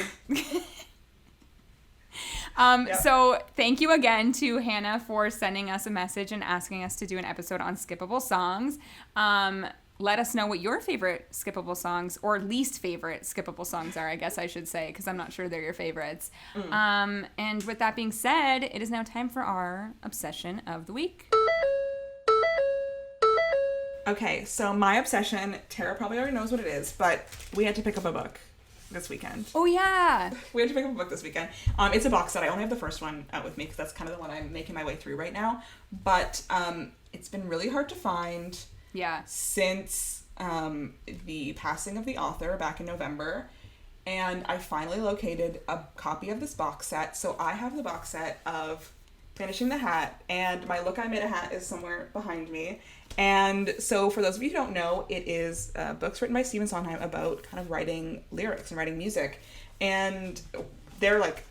Yep. So thank you again to Hannah for sending us a message and asking us to do an episode on skippable songs. Let us know what your favorite skippable songs or least favorite skippable songs are, I guess I should say, because I'm not sure they're your favorites. And with that being said, it is now time for our obsession of the week. Okay, so my obsession, Tara probably already knows what it is, but we had to pick up a book this weekend. Oh, yeah. We had to pick up a book this weekend. It's a box set. I only have the first one out with me because that's kind of the one I'm making my way through right now. But it's been really hard to find. Yeah. Since the passing of the author back in November. And I finally located a copy of this box set. So I have the box set of Finishing the Hat, and my Look, I Made a Hat is somewhere behind me. And so for those of you who don't know, it is books written by Stephen Sondheim about kind of writing lyrics and writing music. And they're like,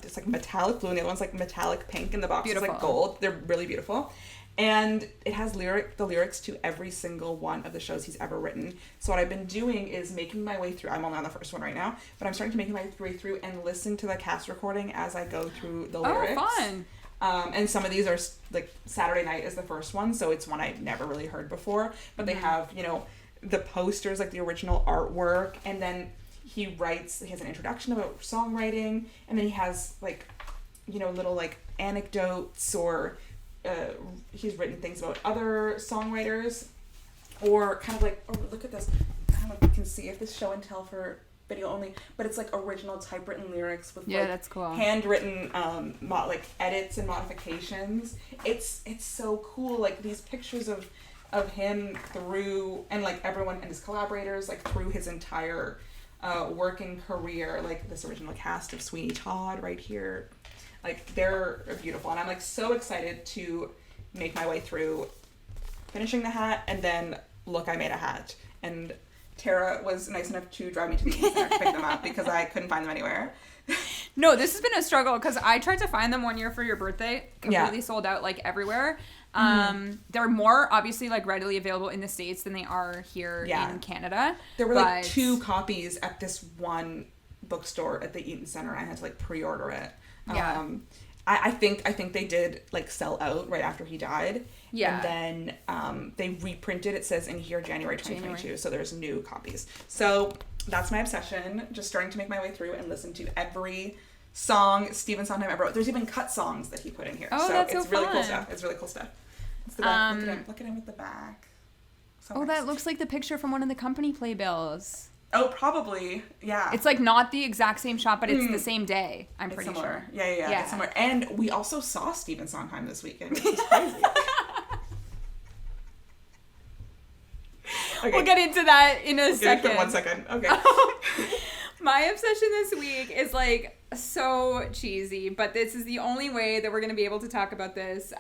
it's like metallic blue, and the other one's like metallic pink, and the box is like gold. They're really beautiful. And it has the lyrics to every single one of the shows he's ever written. So what I've been doing is making my way through. I'm only on the first one right now, but I'm starting to make my way through and listen to the cast recording as I go through the lyrics. Oh, fun. And some of these are, like, Saturday Night is the first one, so it's one I've never really heard before. But they have, you know, the posters, like the original artwork, and then he has an introduction about songwriting, and then he has, like, you know, little, like, anecdotes, or he's written things about other songwriters, or kind of like, oh, look at this. I don't know if you can see if this show and tell for video only, but it's like original typewritten lyrics with like that's cool. handwritten like edits and modifications. It's so cool, like these pictures of him through, and like everyone and his collaborators, like through his entire working career, like this original cast of Sweeney Todd right here. Like, they're beautiful, and I'm like so excited to make my way through Finishing the Hat and then Look, I Made a Hat. And Tara was nice enough to drive me to the Eaton Center to pick them up because I couldn't find them anywhere. No, this has been a struggle because I tried to find them one year for your birthday. Completely sold out, like, everywhere. They're more obviously like readily available in the States than they are here in Canada. There were like 2 copies at this one bookstore at the Eaton Center. I had to like pre-order it. Yeah. I think they did like sell out right after he died. Yeah. And then they reprinted, it says in here January 2022. So there's new copies. So that's my obsession. Just starting to make my way through and listen to every song Stephen Sondheim ever wrote. There's even cut songs that he put in here. Oh, so that's it's so really fun. cool stuff. It's really cool stuff. It's the back. Look at him with the back. So nice. Nice. That looks like the picture from one of the company playbills. Oh, probably. Yeah. It's like not the exact same shot, but it's the same day. I'm pretty sure. Yeah. It's somewhere. And we also saw Stephen Sondheim this weekend, which is crazy. Okay. We'll get into that in a second. 1 second. Okay. My obsession this week is like so cheesy, but this is the only way that we're going to be able to talk about this.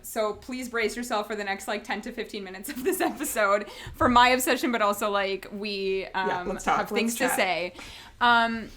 So please brace yourself for the next like 10 to 15 minutes of this episode for my obsession, but also like we have things to say.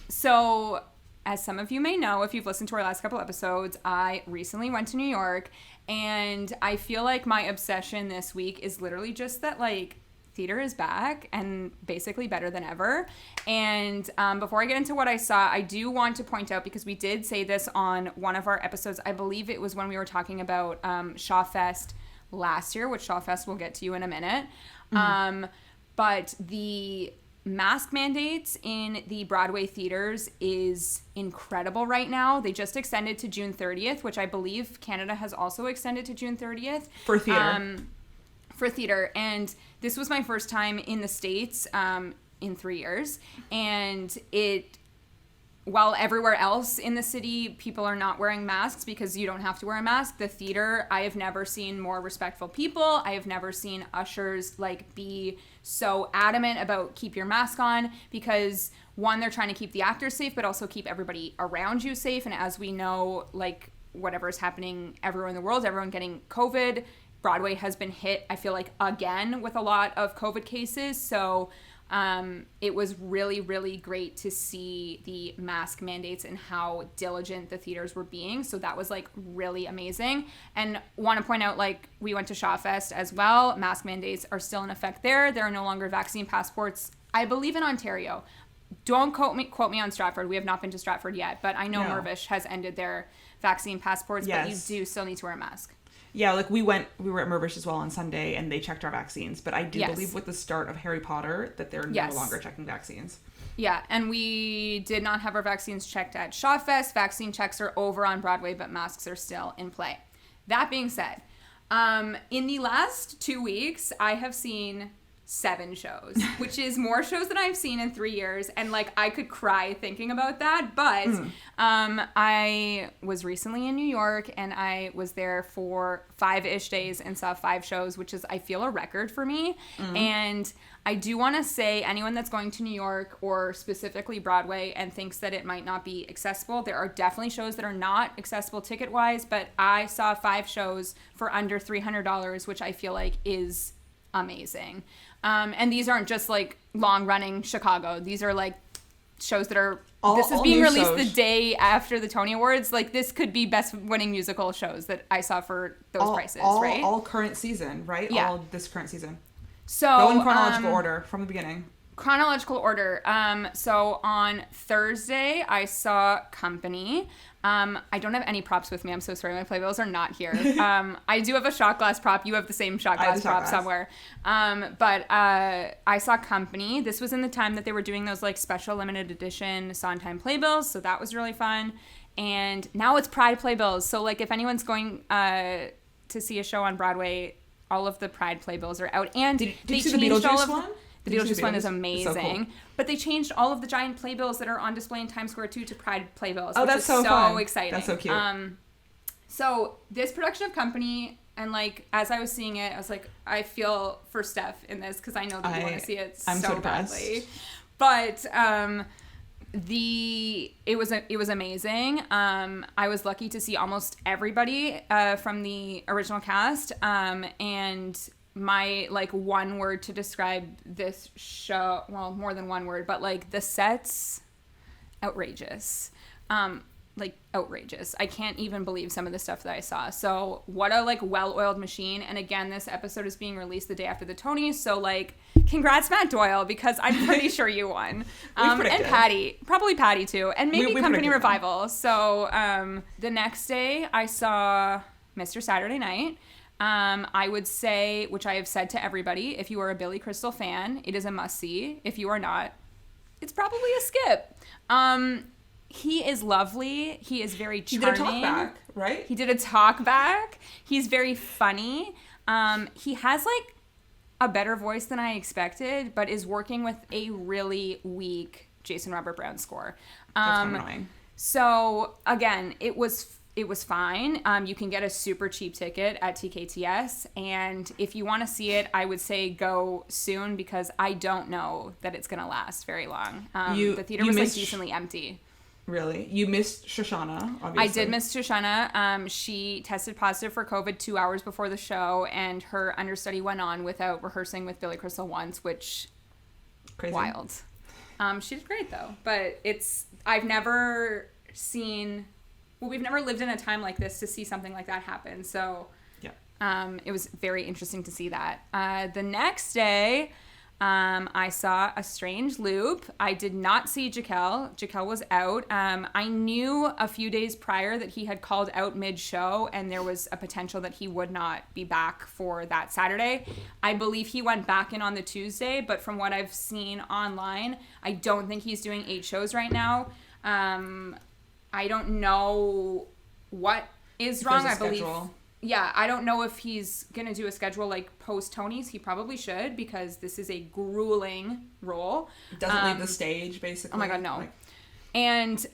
So as some of you may know, if you've listened to our last couple episodes, I recently went to New York, and I feel like my obsession this week is literally just that like theater is back and basically better than ever. And before I get into what I saw, I do want to point out, because we did say this on one of our episodes, I believe it was when we were talking about Shawfest last year, which Shawfest we'll get to you in a minute. But the mask mandates in the Broadway theaters is incredible right now. They just extended to June 30th, which I believe Canada has also extended to June 30th. For theater. For theater. And this was my first time in the States in 3 years. And while everywhere else in the city, people are not wearing masks because you don't have to wear a mask, the theater, I have never seen more respectful people. I have never seen ushers like be so adamant about keep your mask on, because one, they're trying to keep the actors safe, but also keep everybody around you safe. And as we know, like whatever is happening everywhere in the world, everyone getting COVID, Broadway has been hit, I feel like, again with a lot of COVID cases. So It was really, really great to see the mask mandates and how diligent the theaters were being. So that was like really amazing. And want to point out, like, we went to Shawfest as well. Mask mandates are still in effect there. There are no longer vaccine passports, I believe, in Ontario. Don't quote me on Stratford. We have not been to Stratford yet, but I know Mirvish has ended their vaccine passports, but you do still need to wear a mask. Yeah, like we were at Mirvish as well on Sunday, and they checked our vaccines. But I do believe with the start of Harry Potter that they're no longer checking vaccines. Yeah, and we did not have our vaccines checked at Shawfest. Vaccine checks are over on Broadway, but masks are still in play. That being said, in the last 2 weeks, I have seen 7 shows, which is more shows than I've seen in 3 years, and like I could cry thinking about that. But I was recently in New York, and I was there for 5-ish days and saw 5 shows, which is, I feel, a record for me. And I do want to say, anyone that's going to New York or specifically Broadway and thinks that it might not be accessible, there are definitely shows that are not accessible ticket wise, but I saw 5 shows for under $300, which I feel like is amazing. And these aren't just like long running Chicago. These are like shows that are, this is being released the day after the Tony Awards. Like, this could be best winning musical shows that I saw for those prices, right? All current season, right? Yeah. All this current season. So go in chronological order from the beginning. Chronological order. So on Thursday, I saw Company. I don't have any props with me. I'm so sorry. My playbills are not here. I do have a shot glass prop. You have the same shot glass prop somewhere. But I saw Company. This was in the time that they were doing those like special limited edition Sondheim playbills. So that was really fun. And now it's Pride playbills. So like if anyone's going to see a show on Broadway, all of the Pride playbills are out. And did you see the Beetlejuice one? The Beetlejuice one is amazing. So cool. But they changed all of the giant playbills that are on display in Times Square too to Pride playbills. Oh, which that's is so fun. Exciting. That's so cute. So this production of Company, and like as I was seeing it, I was like, I feel for Steph in this because I know that you want to see it so badly. But it was amazing. I was lucky to see almost everybody from the original cast, and my like one word to describe this show, well, more than one word, but like the sets, outrageous. Like outrageous. I can't even believe some of the stuff that I saw. So what a like well-oiled machine. And again, this episode is being released the day after the Tonys, so like congrats Matt Doyle, because I'm pretty sure you won. And probably Patty too, and maybe Company Revival. So the next day I saw Mr. Saturday Night. I would say, which I have said to everybody, if you are a Billy Crystal fan, it is a must-see. If you are not, it's probably a skip. He is lovely. He is very charming. He did a talk back, right? He did a talk back. He's very funny. He has, like, a better voice than I expected, but is working with a really weak Jason Robert Brown score. That's kind of annoying. So, again, it was fine. You can get a super cheap ticket at TKTS, and if you want to see it, I would say go soon, because I don't know that it's going to last very long. The theater was like decently empty. Really? You missed Shoshana, obviously. I did miss Shoshana. She tested positive for COVID 2 hours before the show, and her understudy went on without rehearsing with Billy Crystal once, which crazy. Wild. She did great though, but I've never seen. Well, we've never lived in a time like this to see something like that happen. So yeah, it was very interesting to see that. The next day, I saw A Strange Loop. I did not see Jaquel. Jaquel was out. I knew a few days prior that he had called out mid-show, and there was a potential that he would not be back for that Saturday. I believe he went back in on the Tuesday, but from what I've seen online, I don't think he's doing 8 shows right now. I don't know what is wrong. I believe. Yeah, I don't know if he's going to do a schedule like post Tonys. He probably should, because this is a grueling role. Doesn't leave the stage, basically. Oh my God, no. And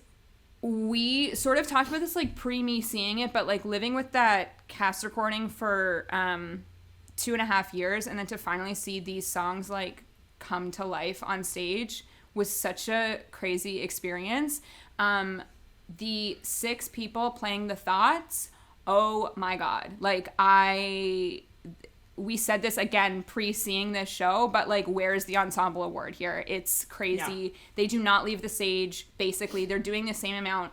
we sort of talked about this like pre me seeing it, but like living with that cast recording for 2.5 years, and then to finally see these songs like come to life on stage was such a crazy experience. The 6 people playing the thoughts, oh my God. Like we we said this again pre-seeing this show, but like, where's the ensemble award here? It's crazy. Yeah. They do not leave the stage. Basically, they're doing the same amount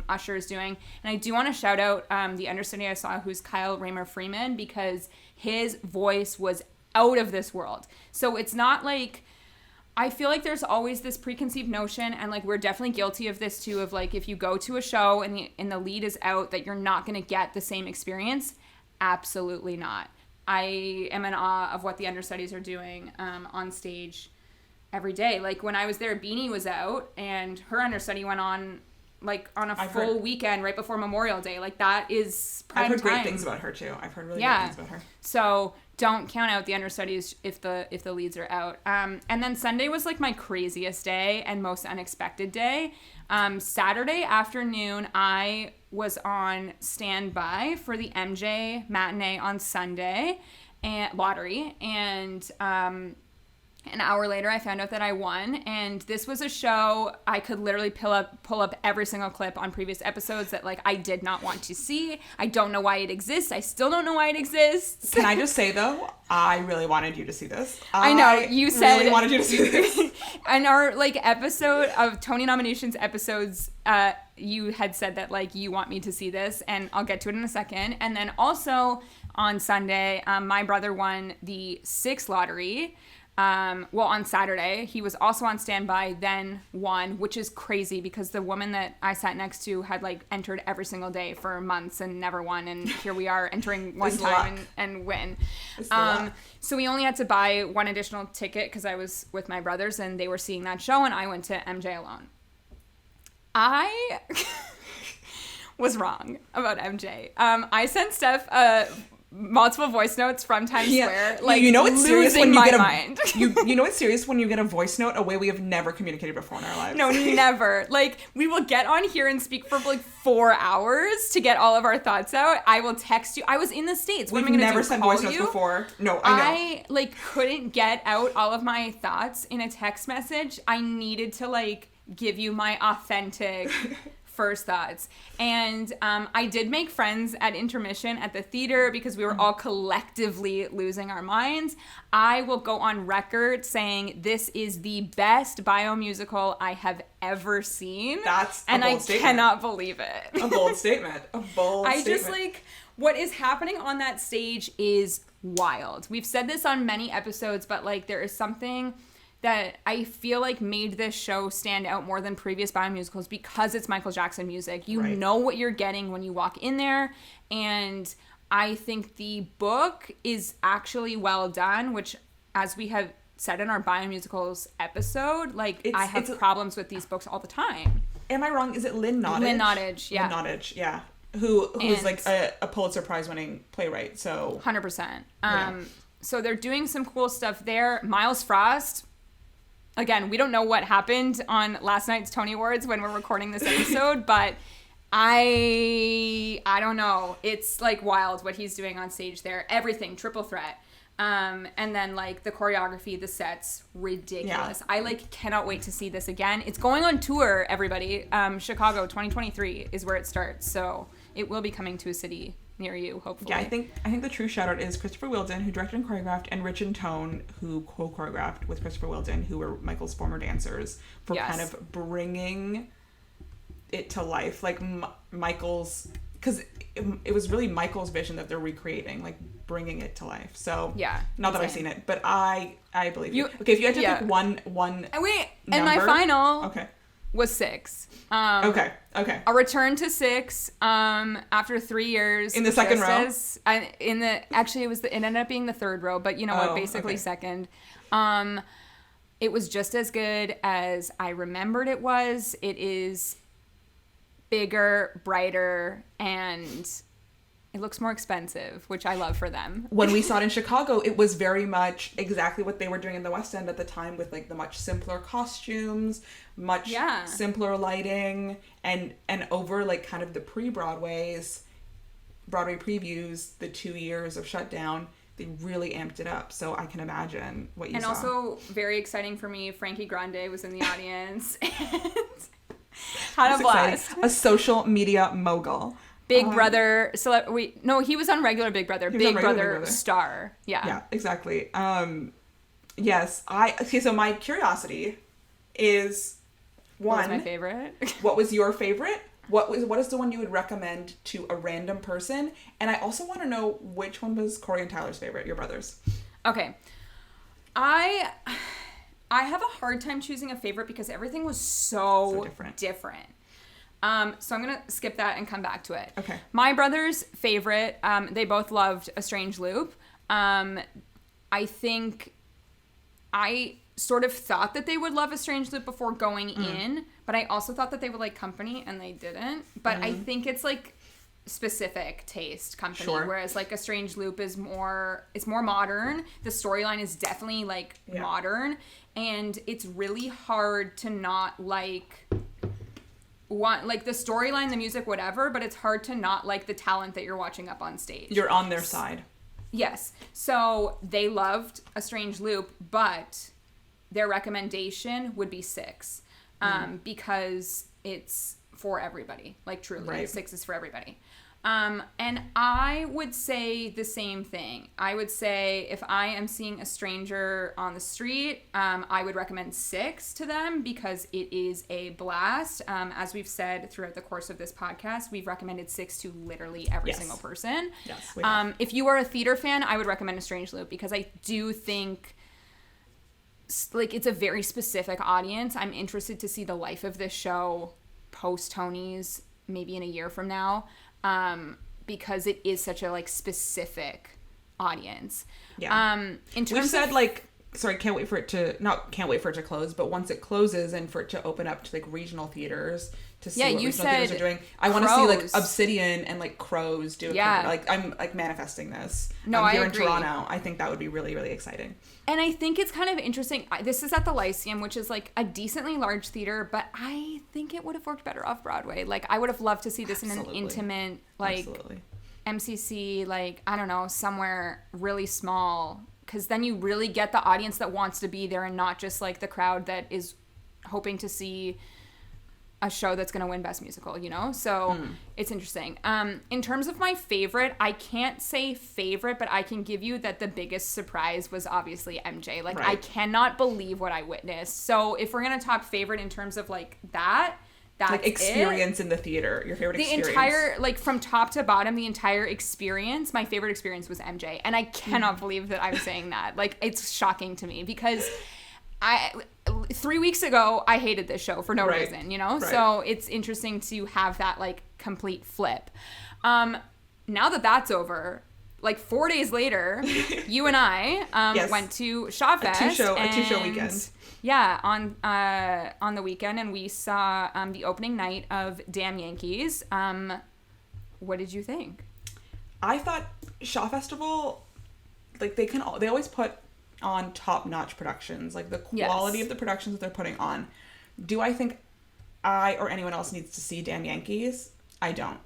Usher is doing. And I do want to shout out the understudy I saw, who's Kyle Raymer Freeman, because his voice was out of this world. So it's not like, I feel like there's always this preconceived notion, and like, we're definitely guilty of this too, of like, if you go to a show and the lead is out, that you're not going to get the same experience. Absolutely not. I am in awe of what the understudies are doing on stage every day. Like, when I was there, Beanie was out, and her understudy went on like on a full weekend right before Memorial Day. Like, that is prime time. I've heard great things about her too. I've heard really good things about her. So don't count out the understudies if the leads are out. And then Sunday was like my craziest day and most unexpected day. Saturday afternoon, I was on standby for the MJ matinee on Sunday and lottery, and an hour later, I found out that I won, and this was a show I could literally pull up every single clip on previous episodes that, like, I did not want to see. I don't know why it exists. I still don't know why it exists. Can I just say, though, I really wanted you to see this. I know, you said... really wanted you to see this. In our, like, episode of Tony nominations episodes, you had said that, like, you want me to see this, and I'll get to it in a second. And then also on Sunday, my brother won the 6 lottery. On Saturday, he was also on standby, then won, which is crazy because the woman that I sat next to had like entered every single day for months and never won, and here we are entering one time and win. So we only had to buy one additional ticket because I was with my brothers and they were seeing that show, and I went to MJ alone. I was wrong about MJ. I sent Steph multiple voice notes from Times Square. Like, you know it's serious when you get mind. you know it's serious when you get a voice note, a way we have never communicated before in our lives. No, never. Like, we will get on here and speak for like 4 hours to get all of our thoughts out. I will text you. I was in the States. We've never sent voice notes before. No, I know. I like couldn't get out all of my thoughts in a text message. I needed to like give you my authentic first thoughts. And I did make friends at intermission at the theater because we were all collectively losing our minds. I will go on record saying this is the best biomusical I have ever seen. That's a bold statement. And I cannot believe it. A bold statement. A bold statement. I just like, what is happening on that stage is wild. We've said this on many episodes, but like, there is something that I feel like made this show stand out more than previous biomusicals because it's Michael Jackson music. You know what you're getting when you walk in there, and I think the book is actually well done, which, as we have said in our biomusicals episode, like, I have problems with these books all the time. Am I wrong? Is it Lynn Nottage? Lynn Nottage, yeah. Lynn Nottage, yeah. Who's like a Pulitzer Prize winning playwright, so... 100%. So they're doing some cool stuff there. Miles Frost... Again, we don't know what happened on last night's Tony Awards when we're recording this episode, but I don't know. It's like wild what he's doing on stage there. Everything, triple threat. And then like the choreography, the sets, ridiculous. Yeah. I like cannot wait to see this again. It's going on tour, everybody. Chicago 2023 is where it starts, so it will be coming to a city near you, hopefully. Yeah, I think the true shout out is Christopher Wheeldon, who directed and choreographed, and Rich and Tone, who co-choreographed with Christopher Wheeldon, who were Michael's former dancers, for kind of bringing it to life. Like Michael's, because it was really Michael's vision that they're recreating, like bringing it to life. So not that I've seen it, but I believe you. Okay, if you had to pick one number, and my final was 6. Okay. A return to 6 after 3 years in the second row. It ended up being the third row, but you know what? Basically second. It was just as good as I remembered it was. It is bigger, brighter, and it looks more expensive, which I love for them. When we saw it in Chicago, it was very much exactly what they were doing in the West End at the time, with like the much simpler costumes, much simpler lighting, and over like kind of the Broadway previews, the 2 years of shutdown, they really amped it up. So I can imagine what you saw. And also very exciting for me, Frankie Grande was in the audience and had a blast. Exciting. A social media mogul. Big Brother, no, he was on regular Big Brother. Big Brother star. Yeah. Yeah, exactly. Yes, okay, so my curiosity is, one, what was my favorite? What was your favorite? What is the one you would recommend to a random person? And I also want to know which one was Corey and Tyler's favorite, your brothers. Okay. I have a hard time choosing a favorite because everything was so different. So I'm going to skip that and come back to it. Okay. My brother's favorite, they both loved A Strange Loop. I think I sort of thought that they would love A Strange Loop before going in, but I also thought that they would like Company, and they didn't. But I think it's like specific taste Company, whereas like A Strange Loop is more modern. The storyline is definitely like modern, and it's really hard to not like the storyline, the music, whatever, but it's hard to not like the talent that you're watching up on stage. You're on their side. Yes. So they loved A Strange Loop, but their recommendation would be 6, because it's for everybody. Like, truly, right. 6 is for everybody. And I would say the same thing. I would say if I am seeing a stranger on the street, I would recommend 6 to them because it is a blast. As we've said throughout the course of this podcast, we've recommended 6 to literally every single person. Yes, we have. If you are a theater fan, I would recommend A Strange Loop because I do think like it's a very specific audience. I'm interested to see the life of this show post Tony's, maybe in a year from now. Because it is such a like specific audience. Yeah. In terms We've said of, like, sorry, can't wait for it to close, but once it closes and for it to open up to like regional theaters to see what regional theaters are doing. I want to see like Obsidian and like Crows do it. Yeah. Like I'm like manifesting this. No, I'm here I agree. in Toronto. I think that would be really, really exciting. And I think it's kind of interesting. This is at the Lyceum, which is like a decently large theater, but I think it would have worked better off Broadway. Like I would have loved to see this in an intimate, like MCC, like, I don't know, somewhere really small. Because then you really get the audience that wants to be there and not just like the crowd that is hoping to see a show that's going to win Best Musical, you know? So it's interesting. In terms of my favorite, I can't say favorite, but I can give you that the biggest surprise was obviously MJ. Like, I cannot believe what I witnessed. So if we're going to talk favorite in terms of like that's like experience in the theater, your favorite experience. The entire, like from top to bottom, the entire experience, my favorite experience was MJ. And I cannot believe that I'm saying that. Like, it's shocking to me because 3 weeks ago, I hated this show for no reason, you know? Right. So it's interesting to have that, like, complete flip. Now that that's over, like, 4 days later, you and I went to Shaw Fest. A two-show weekend. Yeah, on the weekend, and we saw the opening night of Damn Yankees. What did you think? I thought Shaw Festival, like, they always put on top-notch productions, like the quality of the productions that they're putting on. Do I think I or anyone else needs to see Damn Yankees? I don't.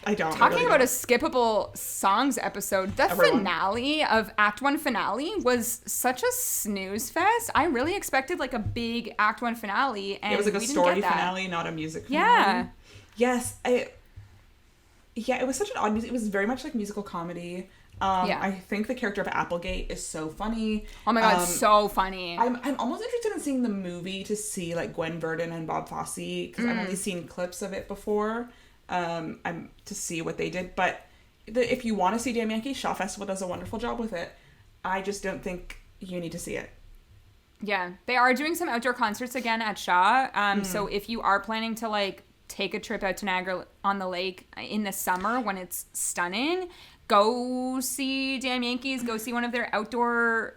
Talking about a skippable songs episode, the finale of Act 1 finale was such a snooze fest. I really expected like a big Act 1 finale, and it was like a story finale, not a music finale. Yes, it was such an odd music. It was very much like musical comedy. I think the character of Applegate is so funny. Oh my god, so funny. I'm almost interested in seeing the movie to see like Gwen Verdon and Bob Fosse because I've only seen clips of it before. To see what they did, but if you want to see Damn Yankees, Shaw Festival does a wonderful job with it. I just don't think you need to see it. Yeah, they are doing some outdoor concerts again at Shaw. So if you are planning to like take a trip out to Niagara on the Lake in the summer when it's stunning, go see Damn Yankees. Go see one of their outdoor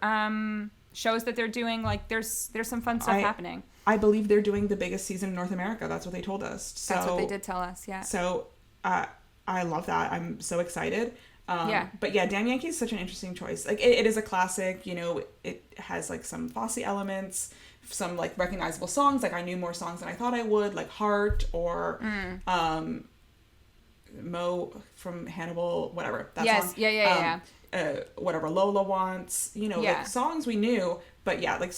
shows that they're doing. Like there's some fun stuff happening. I believe they're doing the biggest season in North America. That's what they told us. So, that's what they did tell us, yeah. So I love that. I'm so excited. But yeah, Damn Yankee is such an interesting choice. Like it is a classic, you know, it has like some Fosse elements, some like recognizable songs. Like I knew more songs than I thought I would, like Heart or Mo from Hannibal, whatever. That song. Yeah. Whatever Lola Wants, you know, like songs we knew, but yeah, like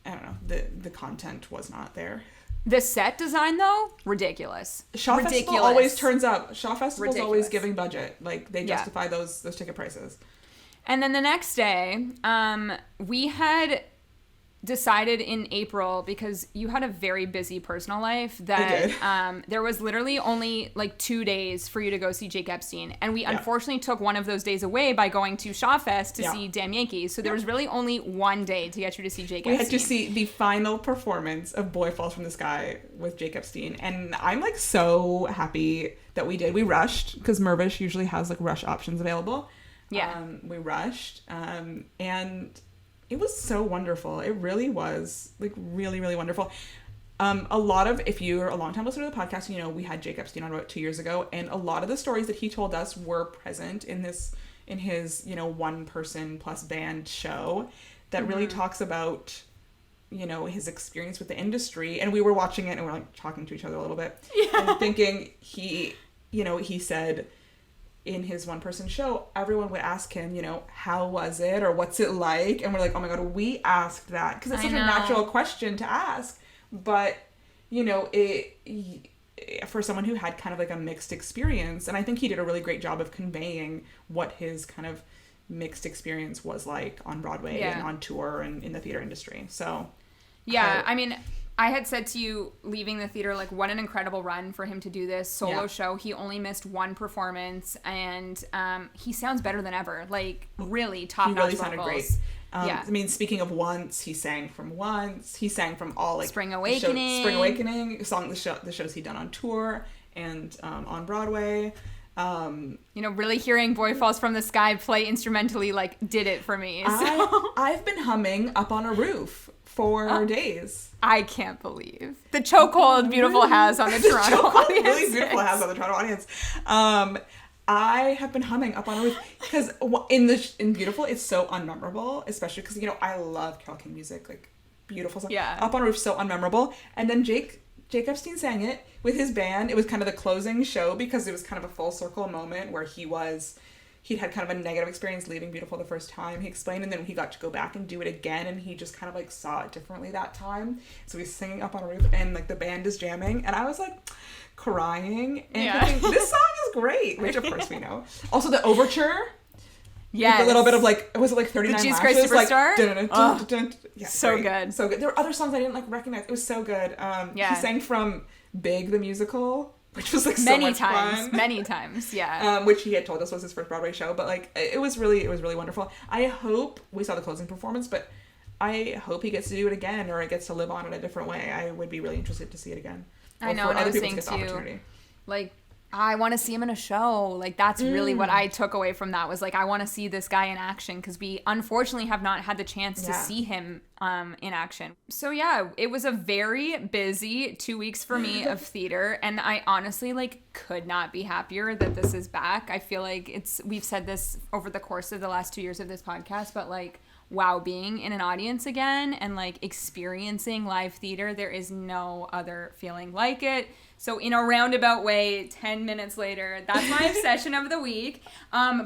I don't know, the content was not there. The set design, though, ridiculous. Shaw Festival always turns up. Shaw Festival's Ridiculous. Always giving budget. Like, they justify those ticket prices. And then the next day, we had decided in April, because you had a very busy personal life, that there was literally only like 2 days for you to go see Jake Epstein, and we unfortunately took one of those days away by going to Shaw Fest to see Damn Yankees, so there was really only 1 day to get you to see Jake Epstein. We had to see the final performance of Boy Falls from the Sky with Jake Epstein, and I'm like so happy that we did. We rushed, because Mervish usually has like rush options available. We rushed, and it was so wonderful. It really was, like, really, really wonderful. A lot of, if you're a long-time listener to the podcast, you know, we had Jake Epstein on about 2 years ago, and a lot of the stories that he told us were present in his, you know, one-person plus band show that really talks about, you know, his experience with the industry. And we were watching it, and we're, like, talking to each other a little bit. And thinking he said, in his one-person show, everyone would ask him, you know, how was it, or what's it like? And we're like, oh my God, we asked that. Because it's such a natural question to ask. But, you know, for someone who had kind of like a mixed experience, and I think he did a really great job of conveying what his kind of mixed experience was like on Broadway and on tour and in the theater industry. So, I mean, I had said to you leaving the theater, like, what an incredible run for him to do this solo show. He only missed one performance, and he sounds better than ever. Like, really top-notch vocals. He really sounded great. I mean, speaking of Once, he sang from Once. He sang from all, like, Spring Awakening. Spring Awakening, the shows he'd done on tour and on Broadway. You know, really hearing Boy Falls from the Sky play instrumentally, like, did it for me. So. I've been humming Up on a Roof for days. I can't believe the chokehold Beautiful has on the Toronto audience. Really Beautiful has on the Toronto audience. I have been humming Up on a Roof because in Beautiful it's so unmemorable, especially because, you know, I love Carole King music, like beautiful stuff. Yeah. Up on a Roof so unmemorable, and then Jake Epstein sang it with his band. It was kind of the closing show because it was kind of a full circle moment where he'd had kind of a negative experience leaving Beautiful the first time, he explained, and then he got to go back and do it again, and he just kind of like saw it differently that time. So he's singing Up on a Roof, and like the band is jamming, and I was like crying and thinking, this song is great, which of course we know. Also the overture, a little bit of like, was it like 39 the Jesus Lashes? Christ Superstar? Like, so good. So good. There were other songs I didn't like recognize. It was so good. He sang from Big the Musical, which was like so much fun. Many times, which he had told us was his first Broadway show, but like it was really wonderful. I hope we saw the closing performance, but I hope he gets to do it again, or it gets to live on in a different way. I would be really interested to see it again. I know, and I was saying too, like, I want to see him in a show. Like, that's really what I took away from that, was like, I want to see this guy in action, because we unfortunately have not had the chance to see him in action. So yeah, it was a very busy 2 weeks for me of theater, and I honestly like could not be happier that this is back. I feel like we've said this over the course of the last 2 years of this podcast, but like, wow, being in an audience again and like experiencing live theater, there is no other feeling like it. So in a roundabout way, 10 minutes later, that's my obsession of the week.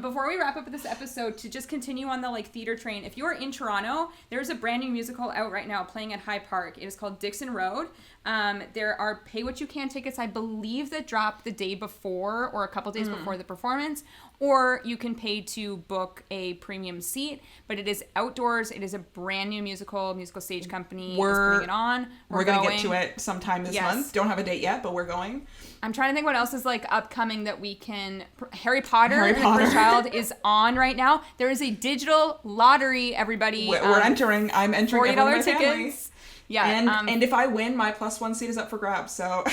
Before we wrap up this episode, to just continue on the like theater train, if you're in Toronto, there's a brand new musical out right now playing at High Park. It is called Dixon Road. There are pay what you can tickets, I believe, that drop the day before or a couple days before the performance, or you can pay to book a premium seat, but it is outdoors. It is a brand new musical stage company is putting it on. We're going to get to it sometime this month. Don't have a date yet, but we're going. I'm trying to think what else is like upcoming that we can. Harry Potter and the Cursed Child is on right now. There is a digital lottery, everybody. We're entering. I'm entering $40 tickets. Family. Yeah. And if I win, my +1 seat is up for grabs, so.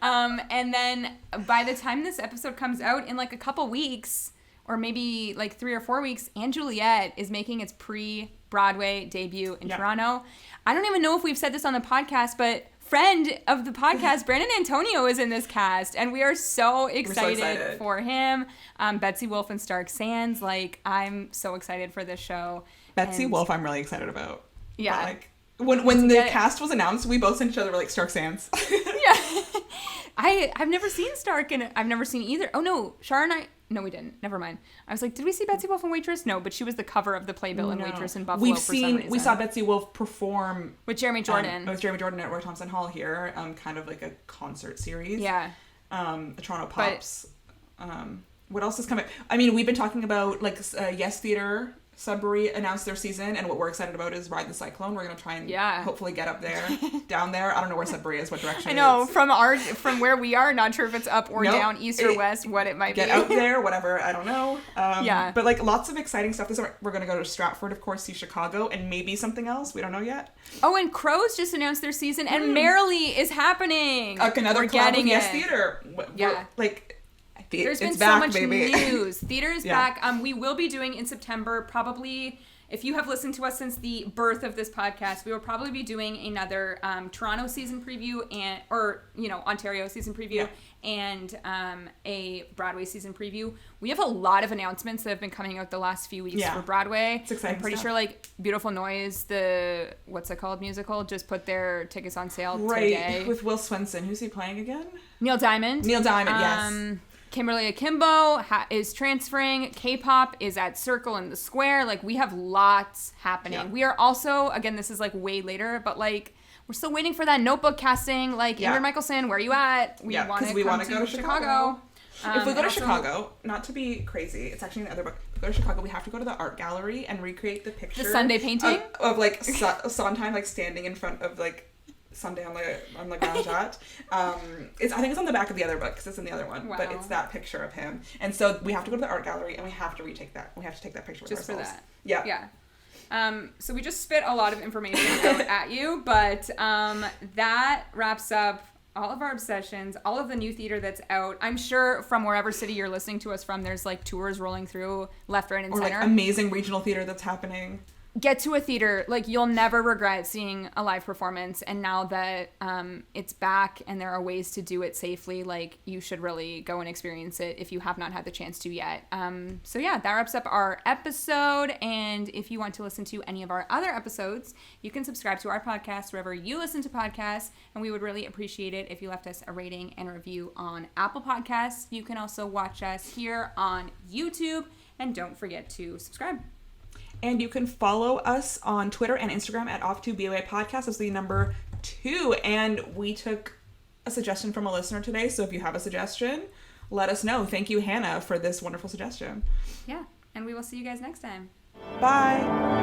And then by the time this episode comes out in like a couple weeks, or maybe like 3 or 4 weeks, Anne Juliet is making its pre-Broadway debut in Toronto. I don't even know if we've said this on the podcast, but friend of the podcast, Brandon Antonio, is in this cast, and we are so excited for him. Betsy Wolfe and Stark Sands, like, I'm so excited for this show. Betsy Wolfe I'm really excited about. Yeah. But, like, when the cast was announced, we both sent each other like Stark Sands. Yeah. I've never seen Stark, and I've never seen either. Oh no, Shar and I, No, we didn't. Never mind. I was like, did we see Betsy Wolf and Waitress? No, but she was the cover of the Playbill and Waitress in Buffalo for some reason. We saw Betsy Wolf perform with Jeremy Jordan. With Jeremy Jordan at Roy Thompson Hall here, kind of like a concert series. Yeah. The Toronto Pops. What else is coming? I mean, we've been talking about like Yes Theatre. Sudbury announced their season, and what we're excited about is Ride the Cyclone. We're gonna try and hopefully get up there, down there. I don't know where Sudbury is, what direction. I know from where we are, not sure if it's up or down, east or west, what it might get be. Get out there, whatever. I don't know. But like lots of exciting stuff this summer. We're gonna go to Stratford, of course, see Chicago, and maybe something else. We don't know yet. Oh, and Crows just announced their season, and Merrily is happening. Another collab with Yes Theatre. There's been back, so much baby. news. Theater is back. We will be doing in September, probably, if you have listened to us since the birth of this podcast, we will probably be doing another Toronto season preview or Ontario season preview and a Broadway season preview. We have a lot of announcements that have been coming out the last few weeks for Broadway. It's exciting. I'm pretty sure like Beautiful Noise, the what's it called musical, just put their tickets on sale today. With Will Swenson. Who's he playing again? Neil Diamond. Yes. Kimberly Akimbo is transferring. K-pop is at Circle in the Square. Like, we have lots happening. Yeah. We are also, again, this is like way later, but like, we're still waiting for that Notebook casting. Like, Ingrid Michaelson, where are you at? We want to go to Chicago. If we go to Chicago, not to be crazy, it's actually in the other book. If we go to Chicago, we have to go to the art gallery and recreate the picture. The Sunday painting? Of like, Sondheim, like, standing in front of, like, Sunday on the Grand Jatte. I think it's on the back of the other book because it's in the other one. Wow. But it's that picture of him, and so we have to go to the art gallery and we have to retake that. We have to take that picture with just ourselves. For that. Yeah. So we just spit a lot of information out at you, but that wraps up all of our obsessions, all of the new theater that's out. I'm sure from wherever city you're listening to us from, there's like tours rolling through left, right, and center. Or like amazing regional theater that's happening. Get to a theater. Like, you'll never regret seeing a live performance, and now that it's back and there are ways to do it safely, like, you should really go and experience it if you have not had the chance to yet. So yeah, that wraps up our episode, and if you want to listen to any of our other episodes, you can subscribe to our podcast wherever you listen to podcasts, and we would really appreciate it if you left us a rating and review on Apple Podcasts. You can also watch us here on YouTube, and don't forget to subscribe. And you can follow us on Twitter and Instagram at Off2BOA Podcast. That's the number 2. And we took a suggestion from a listener today. So if you have a suggestion, let us know. Thank you, Hannah, for this wonderful suggestion. Yeah. And we will see you guys next time. Bye.